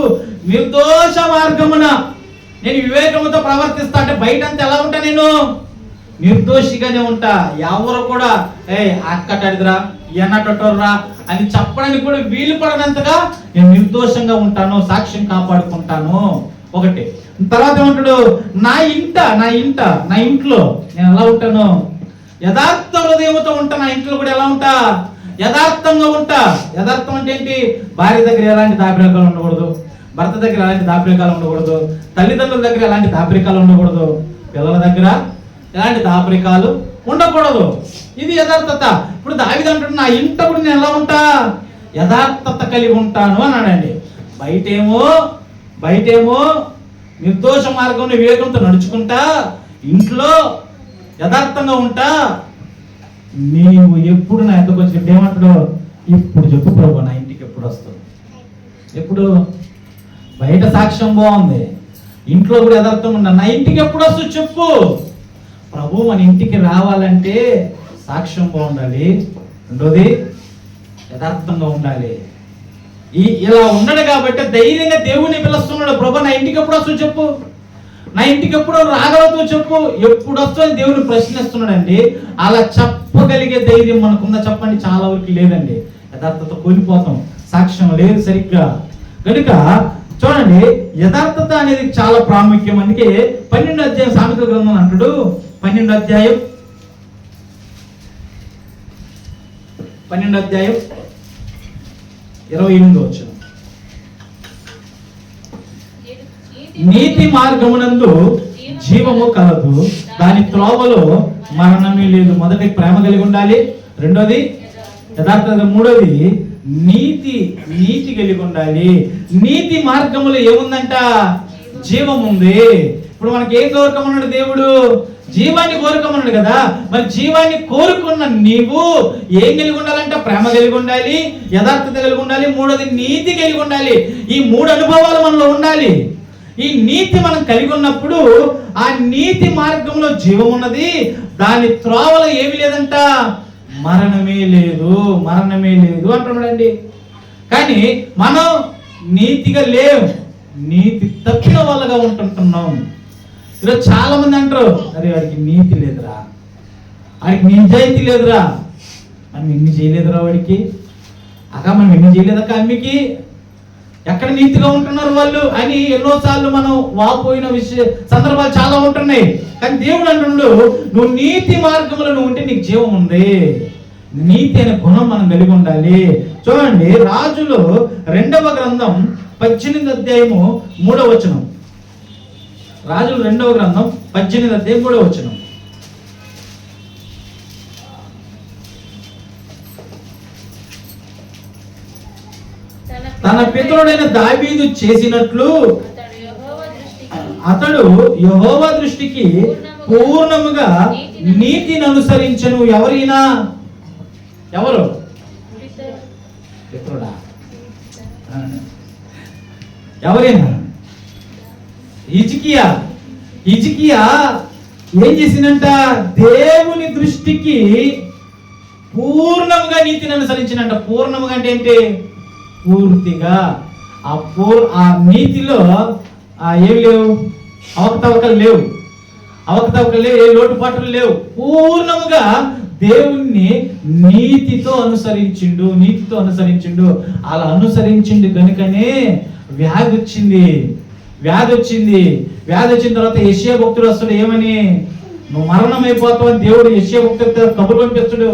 నిర్దోష మార్గమున నేను వివేకముతో ప్రవర్తిస్తా అంటే బయటంతా ఎలా ఉంటా? నేను నిర్దోషిగానే ఉంటా. ఎవరు కూడా అక్కటడిదిరా ఎన్నటరా అని చెప్పడానికి కూడా వీలు పడనంతగా నేను నిర్దోషంగా ఉంటాను, సాక్ష్యం కాపాడుకుంటాను. ఒకటి. తర్వాత ఏమంటాడు? నా ఇంట్లో నేను ఎలా ఉంటాను? యథార్థ హృదయముతో ఉంటా. నా ఇంట్లో కూడా ఎలా ఉంటా? యథార్థంగా ఉంటా. యథార్థం అంటే ఏంటి? భార్య దగ్గర ఎలాంటి దాపరికాలు ఉండకూడదు, భర్త దగ్గర ఎలాంటి దాపరికాలు ఉండకూడదు, తల్లిదండ్రుల దగ్గర ఎలాంటి దాపరికాలు ఉండకూడదు, పిల్లల దగ్గర ఎలాంటి దాపరికాలు ఉండకూడదు. ఇది యథార్థత. ఇప్పుడు దావీదు అంటాడు, నా ఇంట కూడా నేను ఎలా ఉంటా? యథార్థత కలిగి ఉంటాను అన్నాడండి. బయటేమో నిర్దోష మార్గంలో వివేకంతో నడుచుకుంటా, ఇంట్లో యథార్థంగా ఉంటా. నీవు ఎప్పుడు నా ఎంతకు వచ్చి ఏమంటాడు? ఇప్పుడు చెప్పు ప్రభు, నా ఇంటికి ఎప్పుడు వస్తావు? ఎప్పుడు? బయట సాక్ష్యం బాగుంది, ఇంట్లో కూడా యథార్థంగా ఉండా. నా ఇంటికి ఎప్పుడు వస్తావు చెప్పు. ప్రభు మన ఇంటికి రావాలంటే సాక్ష్యం బాగుండాలి. రెండోది యథార్థంగా ఉండాలి. ఇలా ఉన్నాడు కాబట్టి ధైర్యంగా దేవుని పిలుస్తున్నాడు. ప్రభు నా ఇంటికి ఎప్పుడు వస్తావు చెప్పు, నా ఇంటికి ఎప్పుడు రాగలవు చెప్పు, ఎప్పుడు వస్తావు అని దేవుని ప్రశ్నిస్తున్నాడండి. అలా చెప్పగలిగే ధైర్యం మనకుందా చెప్పండి? చాలా వరకు లేదండి. యథార్థత కోల్పోతాం, సాక్ష్యం లేదు సరిగ్గా. కనుక చూడండి, యథార్థత అనేది చాలా ప్రాముఖ్యం. అందుకే 12వ అధ్యాయం సామెతల గ్రంథం అంటాడు, 12వ అధ్యాయం 28వ వచనం. నీతి మార్గమునందు జీవము కలదు, దాని త్రోవలో మరణమే లేదు. మొదటి ప్రేమ కలిగి ఉండాలి, రెండోది యథార్థత, మూడోది నీతి కలిగి ఉండాలి. నీతి మార్గములో ఏముందంట? జీవం ఉంది. ఇప్పుడు మనకి ఏం కోరుకోమన్నాడు దేవుడు? జీవాన్ని కోరుకోమన్నాడు కదా. మరి జీవాన్ని కోరుకున్న నీవు ఏం కలిగి ఉండాలంటే ప్రేమ కలిగి ఉండాలి, యథార్థత కలిగి ఉండాలి, మూడోది నీతి కలిగి ఉండాలి. ఈ 3 అనుభవాలు మనలో ఉండాలి. ఈ నీతి మనం కలిగి ఉన్నప్పుడు ఆ నీతి మార్గంలో జీవం ఉన్నది, దాని త్రోవలో ఏమి లేదంట? మరణమే లేదు అంటున్నాడండి. కానీ మనం నీతిగా లేవు, నీతి తప్పిన వాళ్ళగా ఉంటుంటున్నాం. ఈరోజు చాలా మంది అంటారు, అరే వాడికి నీతి లేదురా, వాడికి నిజాయితీ లేదురా, మనం ఎన్ని చేయలేదురా వాడికి, మనం ఎన్ని చేయలేదక్క అమ్మికి, ఎక్కడ నీతిగా ఉంటున్నారు వాళ్ళు అని ఎన్నోసార్లు మనం వాపోయిన సందర్భాలు చాలా ఉంటున్నాయి. కానీ దేవుడు అంటున్నాడు, నువ్వు నీతి మార్గంలో నువ్వు ఉంటే నీకు జీవం ఉంది. నీతి అనే గుణం మనం కలిగి ఉండాలి. చూడండి, రాజులు 2వ గ్రంథం 18వ అధ్యాయము 3వ వచనం. రాజులు 2వ గ్రంథం 18వ అధ్యాయం 3వ వచనం. పితరుడైన దావీదు చేసినట్లు అతడు యెహోవా దృష్టికి పూర్ణముగా నీతిని అనుసరించను. ఎవరైనా ఎవరు? పితరుడా? ఎవరైనా? హిజ్కియా ఏం చేసిందంట? దేవుని దృష్టికి పూర్ణముగా నీతిని అనుసరించినంట. పూర్ణముగా అంటే ఏంటి? పూర్తిగా. ఆ నీతిలో ఏం లేవు, అవకతవకలు లేవు, ఏ లోటుపాట్లు లేవు. పూర్ణముగా దేవుణ్ణి నీతితో అనుసరించిండు. అలా అనుసరించిండు కనుకనే వ్యాధి వచ్చిన తర్వాత యెషయా భక్తుడు వస్తాడు. ఏమని? నువ్వు మరణం అయిపోతావు అని దేవుడు యెషయా భక్తుడితో కబురు పంపిస్తాడు.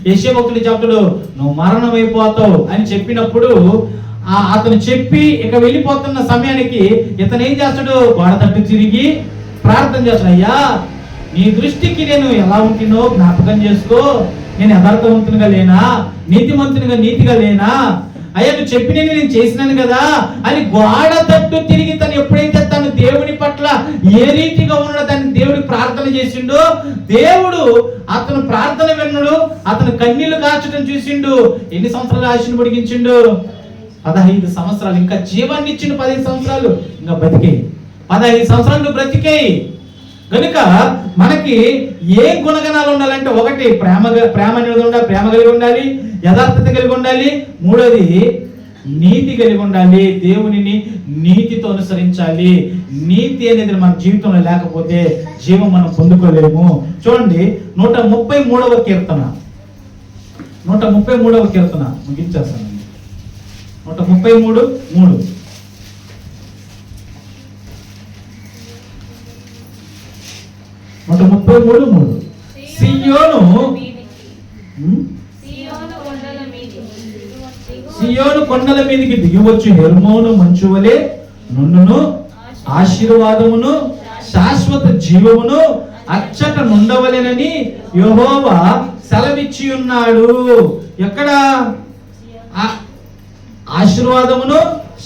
యెషయా భక్తుడు చెప్తాడు, నువ్వు మరణం అయిపోతావు అని చెప్పినప్పుడు అతను చెప్పి ఇక వెళ్ళిపోతున్న సమయానికి ఇతను ఏం చేస్తాడు? గోడ తట్టు తిరిగి ప్రార్థన చేస్తాడు. అయ్యా, నీ దృష్టికి నేను ఎలా ఉంటున్నో జ్ఞాపకం చేసుకో. నేను యథార్థవంతునిగా లేనా? నీతిగా లేనా? అయ్యా, నువ్వు చెప్పిన నేను చేసినాను కదా అని గోడ తట్టు తిరిగి తను ఎప్పుడైతే తను దేవుని పట్ల ఏ రీతిగా ఉన్నాడో దాన్ని దేవుడికి ప్రార్థన చేసిండో, దేవుడు అతను ప్రార్థన విన్నాడు. అతను కన్నీళ్లు కార్చడం చూసిండు. ఎన్ని సంవత్సరాలు ఆశను పొడిగించిండు? 15 సంవత్సరాలు. ఇంకా జీవాన్ని ఇచ్చిండు. 15 సంవత్సరాలు ఇంకా బతికేయి. 15 సంవత్సరాలు నువ్వు బ్రతికేయి. కనుక మనకి ఏ గుణగణాలు ఉండాలంటే, ఒకటి ప్రేమ అనేది ఉండాలి, ప్రేమ కలిగి ఉండాలి, యథార్థత కలిగి ఉండాలి. మూడోది నీతి కలిగి ఉండాలి. దేవునిని నీతితో అనుసరించాలి. నీతి అనేది మన జీవితంలో లేకపోతే జీవం మనం పొందుకోలేము. చూడండి 133వ కీర్తన. 133వ కీర్తన ముగించేస్తాను. 133:3. సియోను కొండల మీదకి దిగివచ్చు హెర్మోను మంచు వలె నుండును. ఆశీర్వాదమును శాశ్వత జీవమును అచ్చట నుండవలెనని యెహోవా సెలవిచ్చి ఉన్నాడు. ఎక్కడ? ఆశీర్వాదమును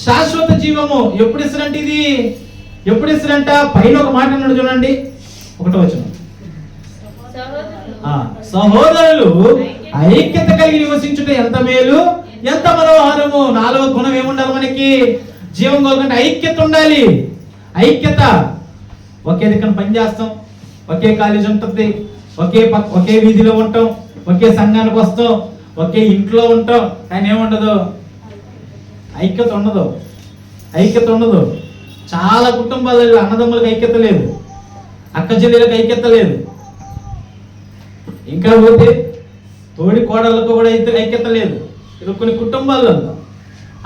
శాశ్వత జీవము ఎప్పుడు ఇస్తారంటే ఇది ఎప్పుడు ఇస్తారంట? పైన ఒక మాట అన్నాడు చూడండి, 1వ వచనం. సహోదరులు ఐక్యత కలిగి నివసించుట ఎంత మేలు, ఎంత మనోహరము. 4వ గుణం ఏముండాలి మనకి? జీవం కోరుకుంటే ఐక్యత ఉండాలి. ఐక్యత. ఒకే దిక్కున పని చేస్తాం, ఒకే కాలేజ్ ఉంటుంది, ఒకే వీధిలో ఉంటాం, ఒకే సంఘానికి వస్తాం, ఒకే ఇంట్లో ఉంటాం, కానీ ఏముండదు? ఐక్యత ఉండదు. చాలా కుటుంబాలలో అన్నదమ్ములకు ఐక్యత లేదు, అక్క చెల్లెలకు ఐక్యత లేదు. ఇంకా పోతే తోడి కోడళ్ళకు కూడా ఐక్యత లేదు. ఇది కొన్ని కుటుంబాలలో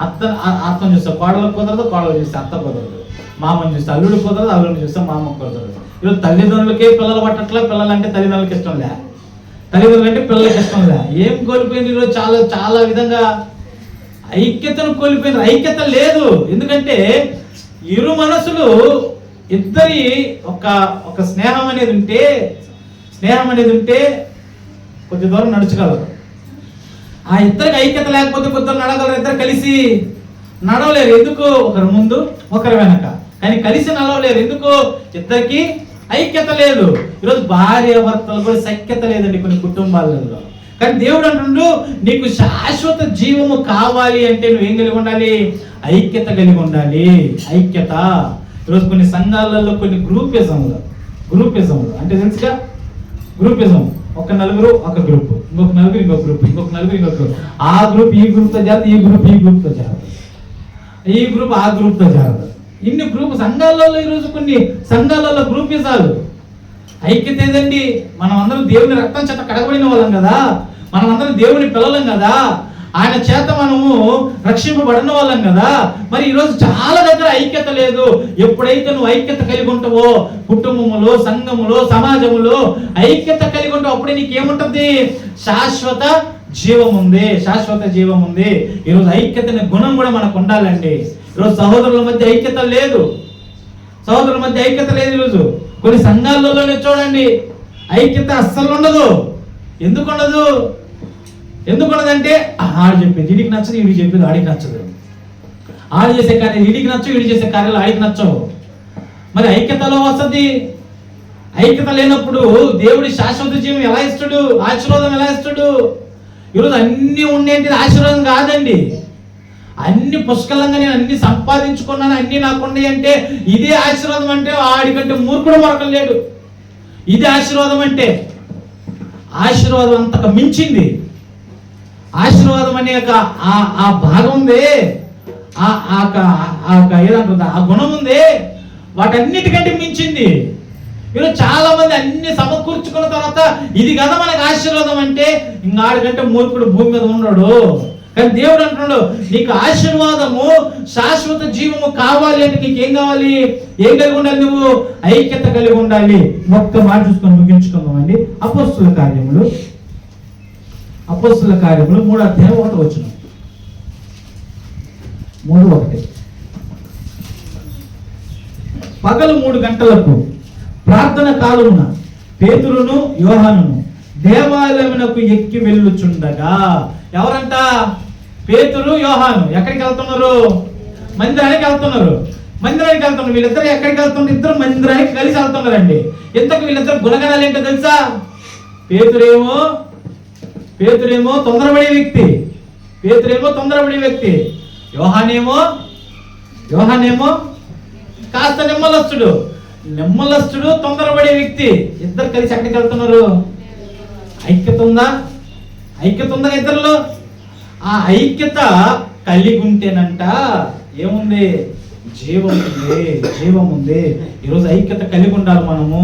అర్థం చూస్తే కోడలకు కుదరదు, కోడలు చూస్తే అత్త కుదరదు, మామని చూస్తే అల్లుడు కుదరదు, అల్లుడిని చూస్తే మామ కుదరదు. ఈరోజు తల్లిదండ్రులకే పిల్లలు పట్టట్లా, పిల్లలు అంటే తల్లిదండ్రులకి ఇష్టం లే, తల్లిదండ్రులు అంటే పిల్లలకి ఇష్టం లే. ఏం కోల్పోయింది ఈరోజు? చాలా విధంగా ఐక్యతను కోల్పోయింది. ఐక్యత లేదు. ఎందుకంటే ఇరు మనసులు ఇద్దరి ఒక స్నేహం అనేది ఉంటే కొద్ది దూరం నడుచగలరు. ఆ ఇద్దరికి ఐక్యత లేకపోతే కొద్దిగా నడగలరు. ఇద్దరు కలిసి నడవలేరు. ఎందుకు? ఒకరి ముందు ఒకరి వెనక, కానీ కలిసి నడవలేరు. ఎందుకు? ఇద్దరికి ఐక్యత లేదు. ఈరోజు భార్య భర్తలు కూడా సఖ్యత లేదండి కొన్ని కుటుంబాలలో. కానీ దేవుడు అంటుండు, నీకు శాశ్వత జీవము కావాలి అంటే నువ్వేం కలిగి ఉండాలి? ఐక్యత కలిగి ఉండాలి. ఐక్యత. ఈరోజు కొన్ని సంఘాలలో కొన్ని గ్రూపిజంలు అంటే తెలుసుగా, గ్రూపిజం. ఒక నలుగురు ఒక గ్రూప్, ఇంకొక నలుగురు ఇంకొక గ్రూప్, ఇంకొక నలుగురు ఇంకొక గ్రూప్. ఆ గ్రూప్ ఈ గ్రూప్తో చేరదు, ఈ గ్రూప్ తో చేరదు, ఈ గ్రూప్ ఆ గ్రూప్తో చేరదు. ఇన్ని గ్రూప్ సంఘాలలో ఈరోజు కొన్ని సంఘాలలో గ్రూపిజాలు. ఐక్యత ఏదండి? మనం అందరం దేవుని రక్తం చేత కడగబడిన వాళ్ళం కదా, మనం అందరం దేవుని పిల్లలం కదా, ఆయన చేత మనము రక్షింపబడిన వాళ్ళం కదా. మరి ఈరోజు చాలా దగ్గర ఐక్యత లేదు. ఎప్పుడైతే నువ్వు ఐక్యత కలిగి ఉంటావో, కుటుంబములో, సంఘములో, సమాజములో ఐక్యత కలిగి ఉంటావు, అప్పుడే నీకేముంటుంది? శాశ్వత జీవం ఉంది. ఈరోజు ఐక్యత అనే గుణం కూడా మనకు ఉండాలండి. ఈరోజు సహోదరుల మధ్య ఐక్యత లేదు. ఈరోజు కొన్ని సంఘాలలోనే చూడండి, ఐక్యత అస్సలు ఉండదు. ఎందుకు ఉండదంటే ఆడు చెప్పేది వీడికి నచ్చదు, వీడికి చెప్పేది ఆడికి నచ్చదు. ఆడు చేసే కార్యాలు వీడికి నచ్చవు, వీడి చేసే కార్యాలు ఆడికి నచ్చవు. మరి ఐక్యతలో వస్తుంది. ఐక్యత లేనప్పుడు దేవుడి శాశ్వత జీవం ఎలా ఇస్తాడు, ఆశీర్వాదం ఎలా ఇస్తాడు? ఈరోజు అన్నీ ఉండేది ఆశీర్వాదం కాదండి. అన్ని పుష్కలంగా నేను అన్ని సంపాదించుకున్నాను, అన్ని నాకున్నాయి అంటే ఇదే ఆశీర్వాదం అంటే ఆడికంటే మూర్ఖుడు మరొకరు లేడు. ఇది ఆశీర్వాదం అంటే. ఆశీర్వాదం అంతకు మించింది. ఆశీర్వాదం అనే ఆ భాగం ఉందే, ఏదంటుందా ఆ గుణం ఉందే, వాటన్నిటికంటే మించింది. ఈరోజు చాలా మంది అన్ని సమకూర్చుకున్న తర్వాత ఇది కదా మనకు ఆశీర్వాదం అంటే ఇంకాడికంటే మూర్ఖుడు భూమి మీద ఉన్నాడు. కానీ దేవుడు అంటున్నాడు, నీకు ఆశీర్వాదము శాశ్వత జీవము కావాలి అంటే నీకు ఏం కావాలి? ఏం కలిగి ఉండాలి? నువ్వు ఐక్యత కలిగి ఉండాలి. ఒక్క మాట చూసుకొని ముగించుకుందామండి. అపోస్తుల కార్యములు 3:1 3:1 పగలు 3 గంటలకు ప్రార్థన కాలమున పేతురును యోహానును దేవాలయమునకు ఎక్కి వెళ్ళుచుండగా. ఎవరంట? పేతురు, యోహాను. ఎక్కడికి వెళ్తున్నారు? మందిరానికి వెళ్తున్నారు. వీళ్ళిద్దరు ఎక్కడికి వెళ్తున్నారు? ఇద్దరు మందిరానికి కలిసి వెళ్తున్నారండి. ఇంతకు వీళ్ళిద్దరు గుణగణాలు ఏంటో తెలుసా? పేతురేమో తొందరపడే వ్యక్తి. యోహానేమో కాస్త నెమ్మలస్తుడు, తొందరపడే వ్యక్తి. ఇద్దరు కలిసి ఎక్కడికి వెళ్తున్నారు? ఐక్యత ఉందా ఇద్దరిలో? ఆ ఐక్యత కలిగి ఉంటేనంట ఏముంది? జీవం ఉంది. ఈరోజు ఐక్యత కలిగి ఉండాలి. మనము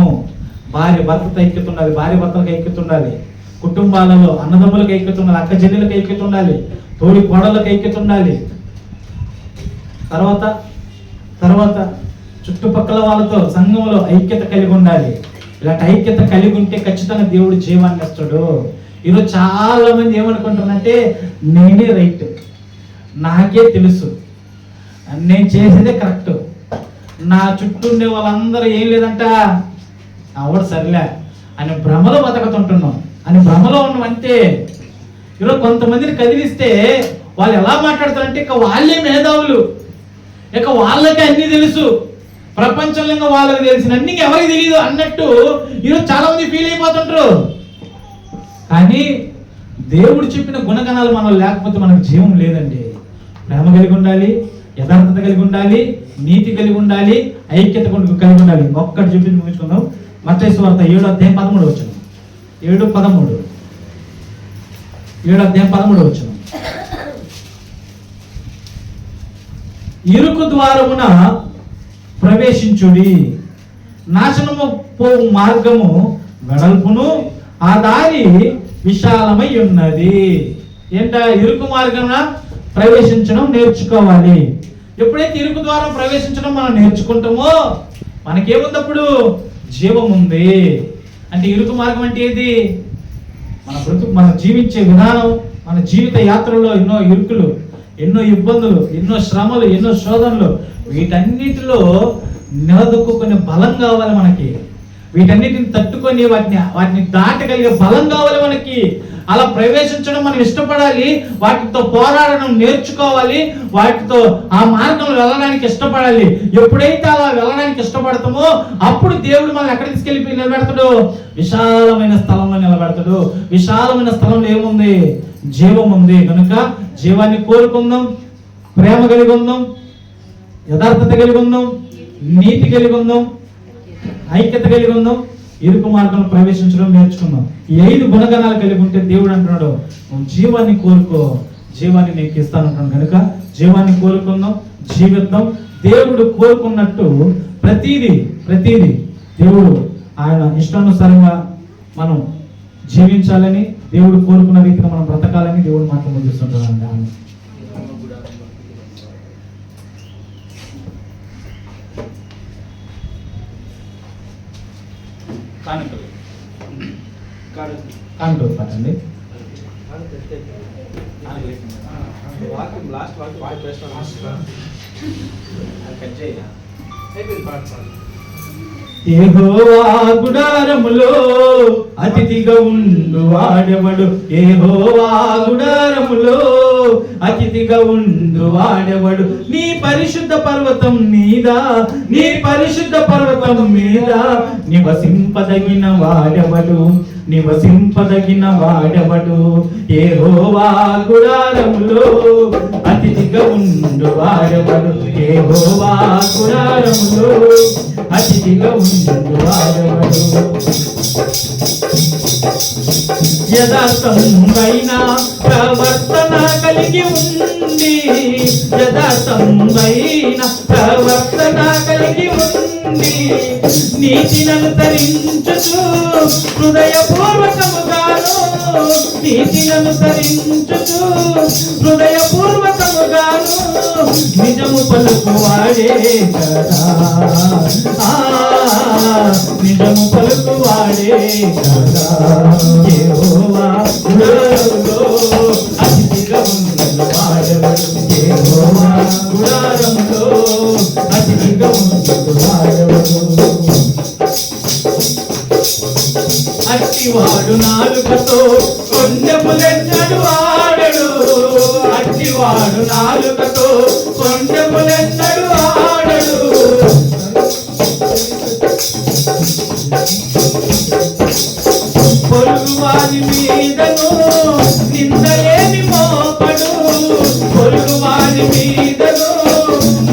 భార్య భర్తతో ఐక్యత ఉండాలి, భార్య భర్తలకు ఐక్యత ఉండాలి, కుటుంబాలలో అన్నదమ్ములకు ఐక్యత ఉండాలి, అక్క చెల్లెలకు ఐక్యత ఉండాలి, తోడి కోడలకు ఐక్యత ఉండాలి. తర్వాత చుట్టుపక్కల వాళ్ళతో సంఘంలో ఐక్యత కలిగి ఉండాలి. ఇలాంటి ఐక్యత కలిగి ఉంటే ఖచ్చితంగా దేవుడు జీవాన్ని ఇస్తాడు. ఈరోజు చాలా మంది ఏమనుకుంటారంటే నేనే రైట్, నాకే తెలుసు, నేను చేసేదే కరెక్ట్, నా చుట్టూ ఉండే వాళ్ళందరూ ఏం లేదంట అవడు సరిలే అని భ్రమలో బతకతుంటున్నాం, అని భ్రమలో ఉన్నాం అంతే. ఈరోజు కొంతమందిని కదిలిస్తే వాళ్ళు ఎలా మాట్లాడతారంటే ఇక వాళ్ళే మేధావులు, ఇక వాళ్ళకే అన్ని తెలుసు, ప్రపంచంలో వాళ్ళకి తెలిసిన అన్ని ఎవరికి తెలియదు అన్నట్టు ఈరోజు చాలా మంది ఫీల్ అయిపోతుంటారు. కానీ దేవుడు చెప్పిన గుణగణాలు మనం లేకపోతే మనకు జీవం లేదండి. ప్రేమ కలిగి ఉండాలి, యథార్థత కలిగి ఉండాలి, నీతి కలిగి ఉండాలి, ఐక్యత కలిగి ఉండాలి. ఒక్కటి చూపించి ముగించుకుందాం. మత్తయి సువార్త 7:13 7:13 ఇరుకు ద్వారమున ప్రవేశించుడి, నాశనము పోవు మార్గము వెడల్పును ఆ దారి విశాలమై ఉన్నది. ఏంట? ఇరుకు మార్గమున ప్రవేశించడం నేర్చుకోవాలి. ఎప్పుడైతే ఇరుకు ద్వారం ప్రవేశించడం మనం నేర్చుకుంటామో మనకేముందప్పుడు? జీవం ఉంది. అంటే ఇరుకు మార్గం అంటే ఏది? మన జీవించే విధానం, మన జీవిత యాత్రలో ఎన్నో ఇరుకులు, ఎన్నో ఇబ్బందులు, ఎన్నో శ్రమలు, ఎన్నో శోధనలు, వీటన్నిటిలో నిలదొక్కునే బలం కావాలి మనకి. వీటన్నిటిని తట్టుకొని వాటిని దాటగలిగే బలం కావాలి మనకి. అలా ప్రవేశించడం మనం ఇష్టపడాలి, వాటితో పోరాడడం నేర్చుకోవాలి, వాటితో ఆ మార్గంలో వెళ్ళడానికి ఇష్టపడాలి. ఎప్పుడైతే అలా వెళ్ళడానికి ఇష్టపడతామో అప్పుడు దేవుడు మనల్ని ఎక్కడ తీసుకెళ్ళి నిలబెడతాడు? విశాలమైన స్థలంలో నిలబెడతాడు. విశాలమైన స్థలంలో ఏముంది? జీవం ఉంది. కనుక జీవాన్ని కోరుకుందాం, ప్రేమ కలిగి ఉందాం, యథార్థత కలిగి ఉందాం, నీతి కలిగి ఉందాం, ఐక్యత కలిగి ఉందాం, ఇరుకు మార్గంలో ప్రవేశించడం నేర్చుకుందాం. ఈ 5 గుణగణాలు కలిగి ఉంటే దేవుడు అంటున్నాడు, నువ్వు జీవాన్ని కోరుకో, జీవాన్ని నీకు ఇస్తానంటున్నాడు. కనుక జీవాన్ని కోరుకుందాం, జీవిద్దాం. దేవుడు కోరుకున్నట్టు ప్రతిదీ దేవుడు ఆయన ఇష్టానుసారంగా మనం జీవించాలని, దేవుడు కోరుకున్న రీతిగా మనం బ్రతకాలని దేవుడు మాత్రం ముగిస్తుంటాడు. కానుకలు పట్టండి. యెహోవా గుడారములో అతిథిగా ఉండు వాడెవడు? యెహోవా గుడారములో అతిథిగా ఉండు వాడెవడు నీ పరిశుద్ధ పర్వతం మీద నివసింపదగిన వాడెవడు యెహోవా గుడారములో అతిథిగా ఉండు వాడెవడు యెహోవా గుడారములో అతిథిగా ఉండు వాడెవడు యథార్థమైన ప్రవర్తన కలిగి ఉండి నీతినను తరించుచు హృదయపూర్వకముగాను నిజము పలుకువాడే కదా నిజము పలుకువాడే కదా యెహోవా గుడారములో అతిథిగా ఉండు వాడెవడు యెహోవా గుడారములో అతిథిగా ఉండు వాడెవడు అట్టివాడు నాలుకతో కొండెములెన్నడు ఆడడు పొరుగువాని మీదను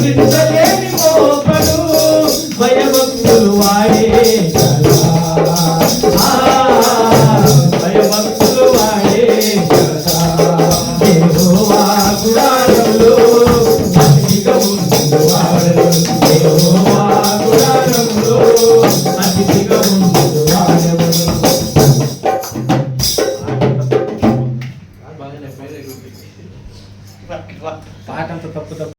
నిందలేని మోపడు భయభక్తులు వాడే కదా భయభక్తులు వాడే కదా యెహోవా గుడారములో అతిథిగా ఉండు వాడెవడు యెహోవా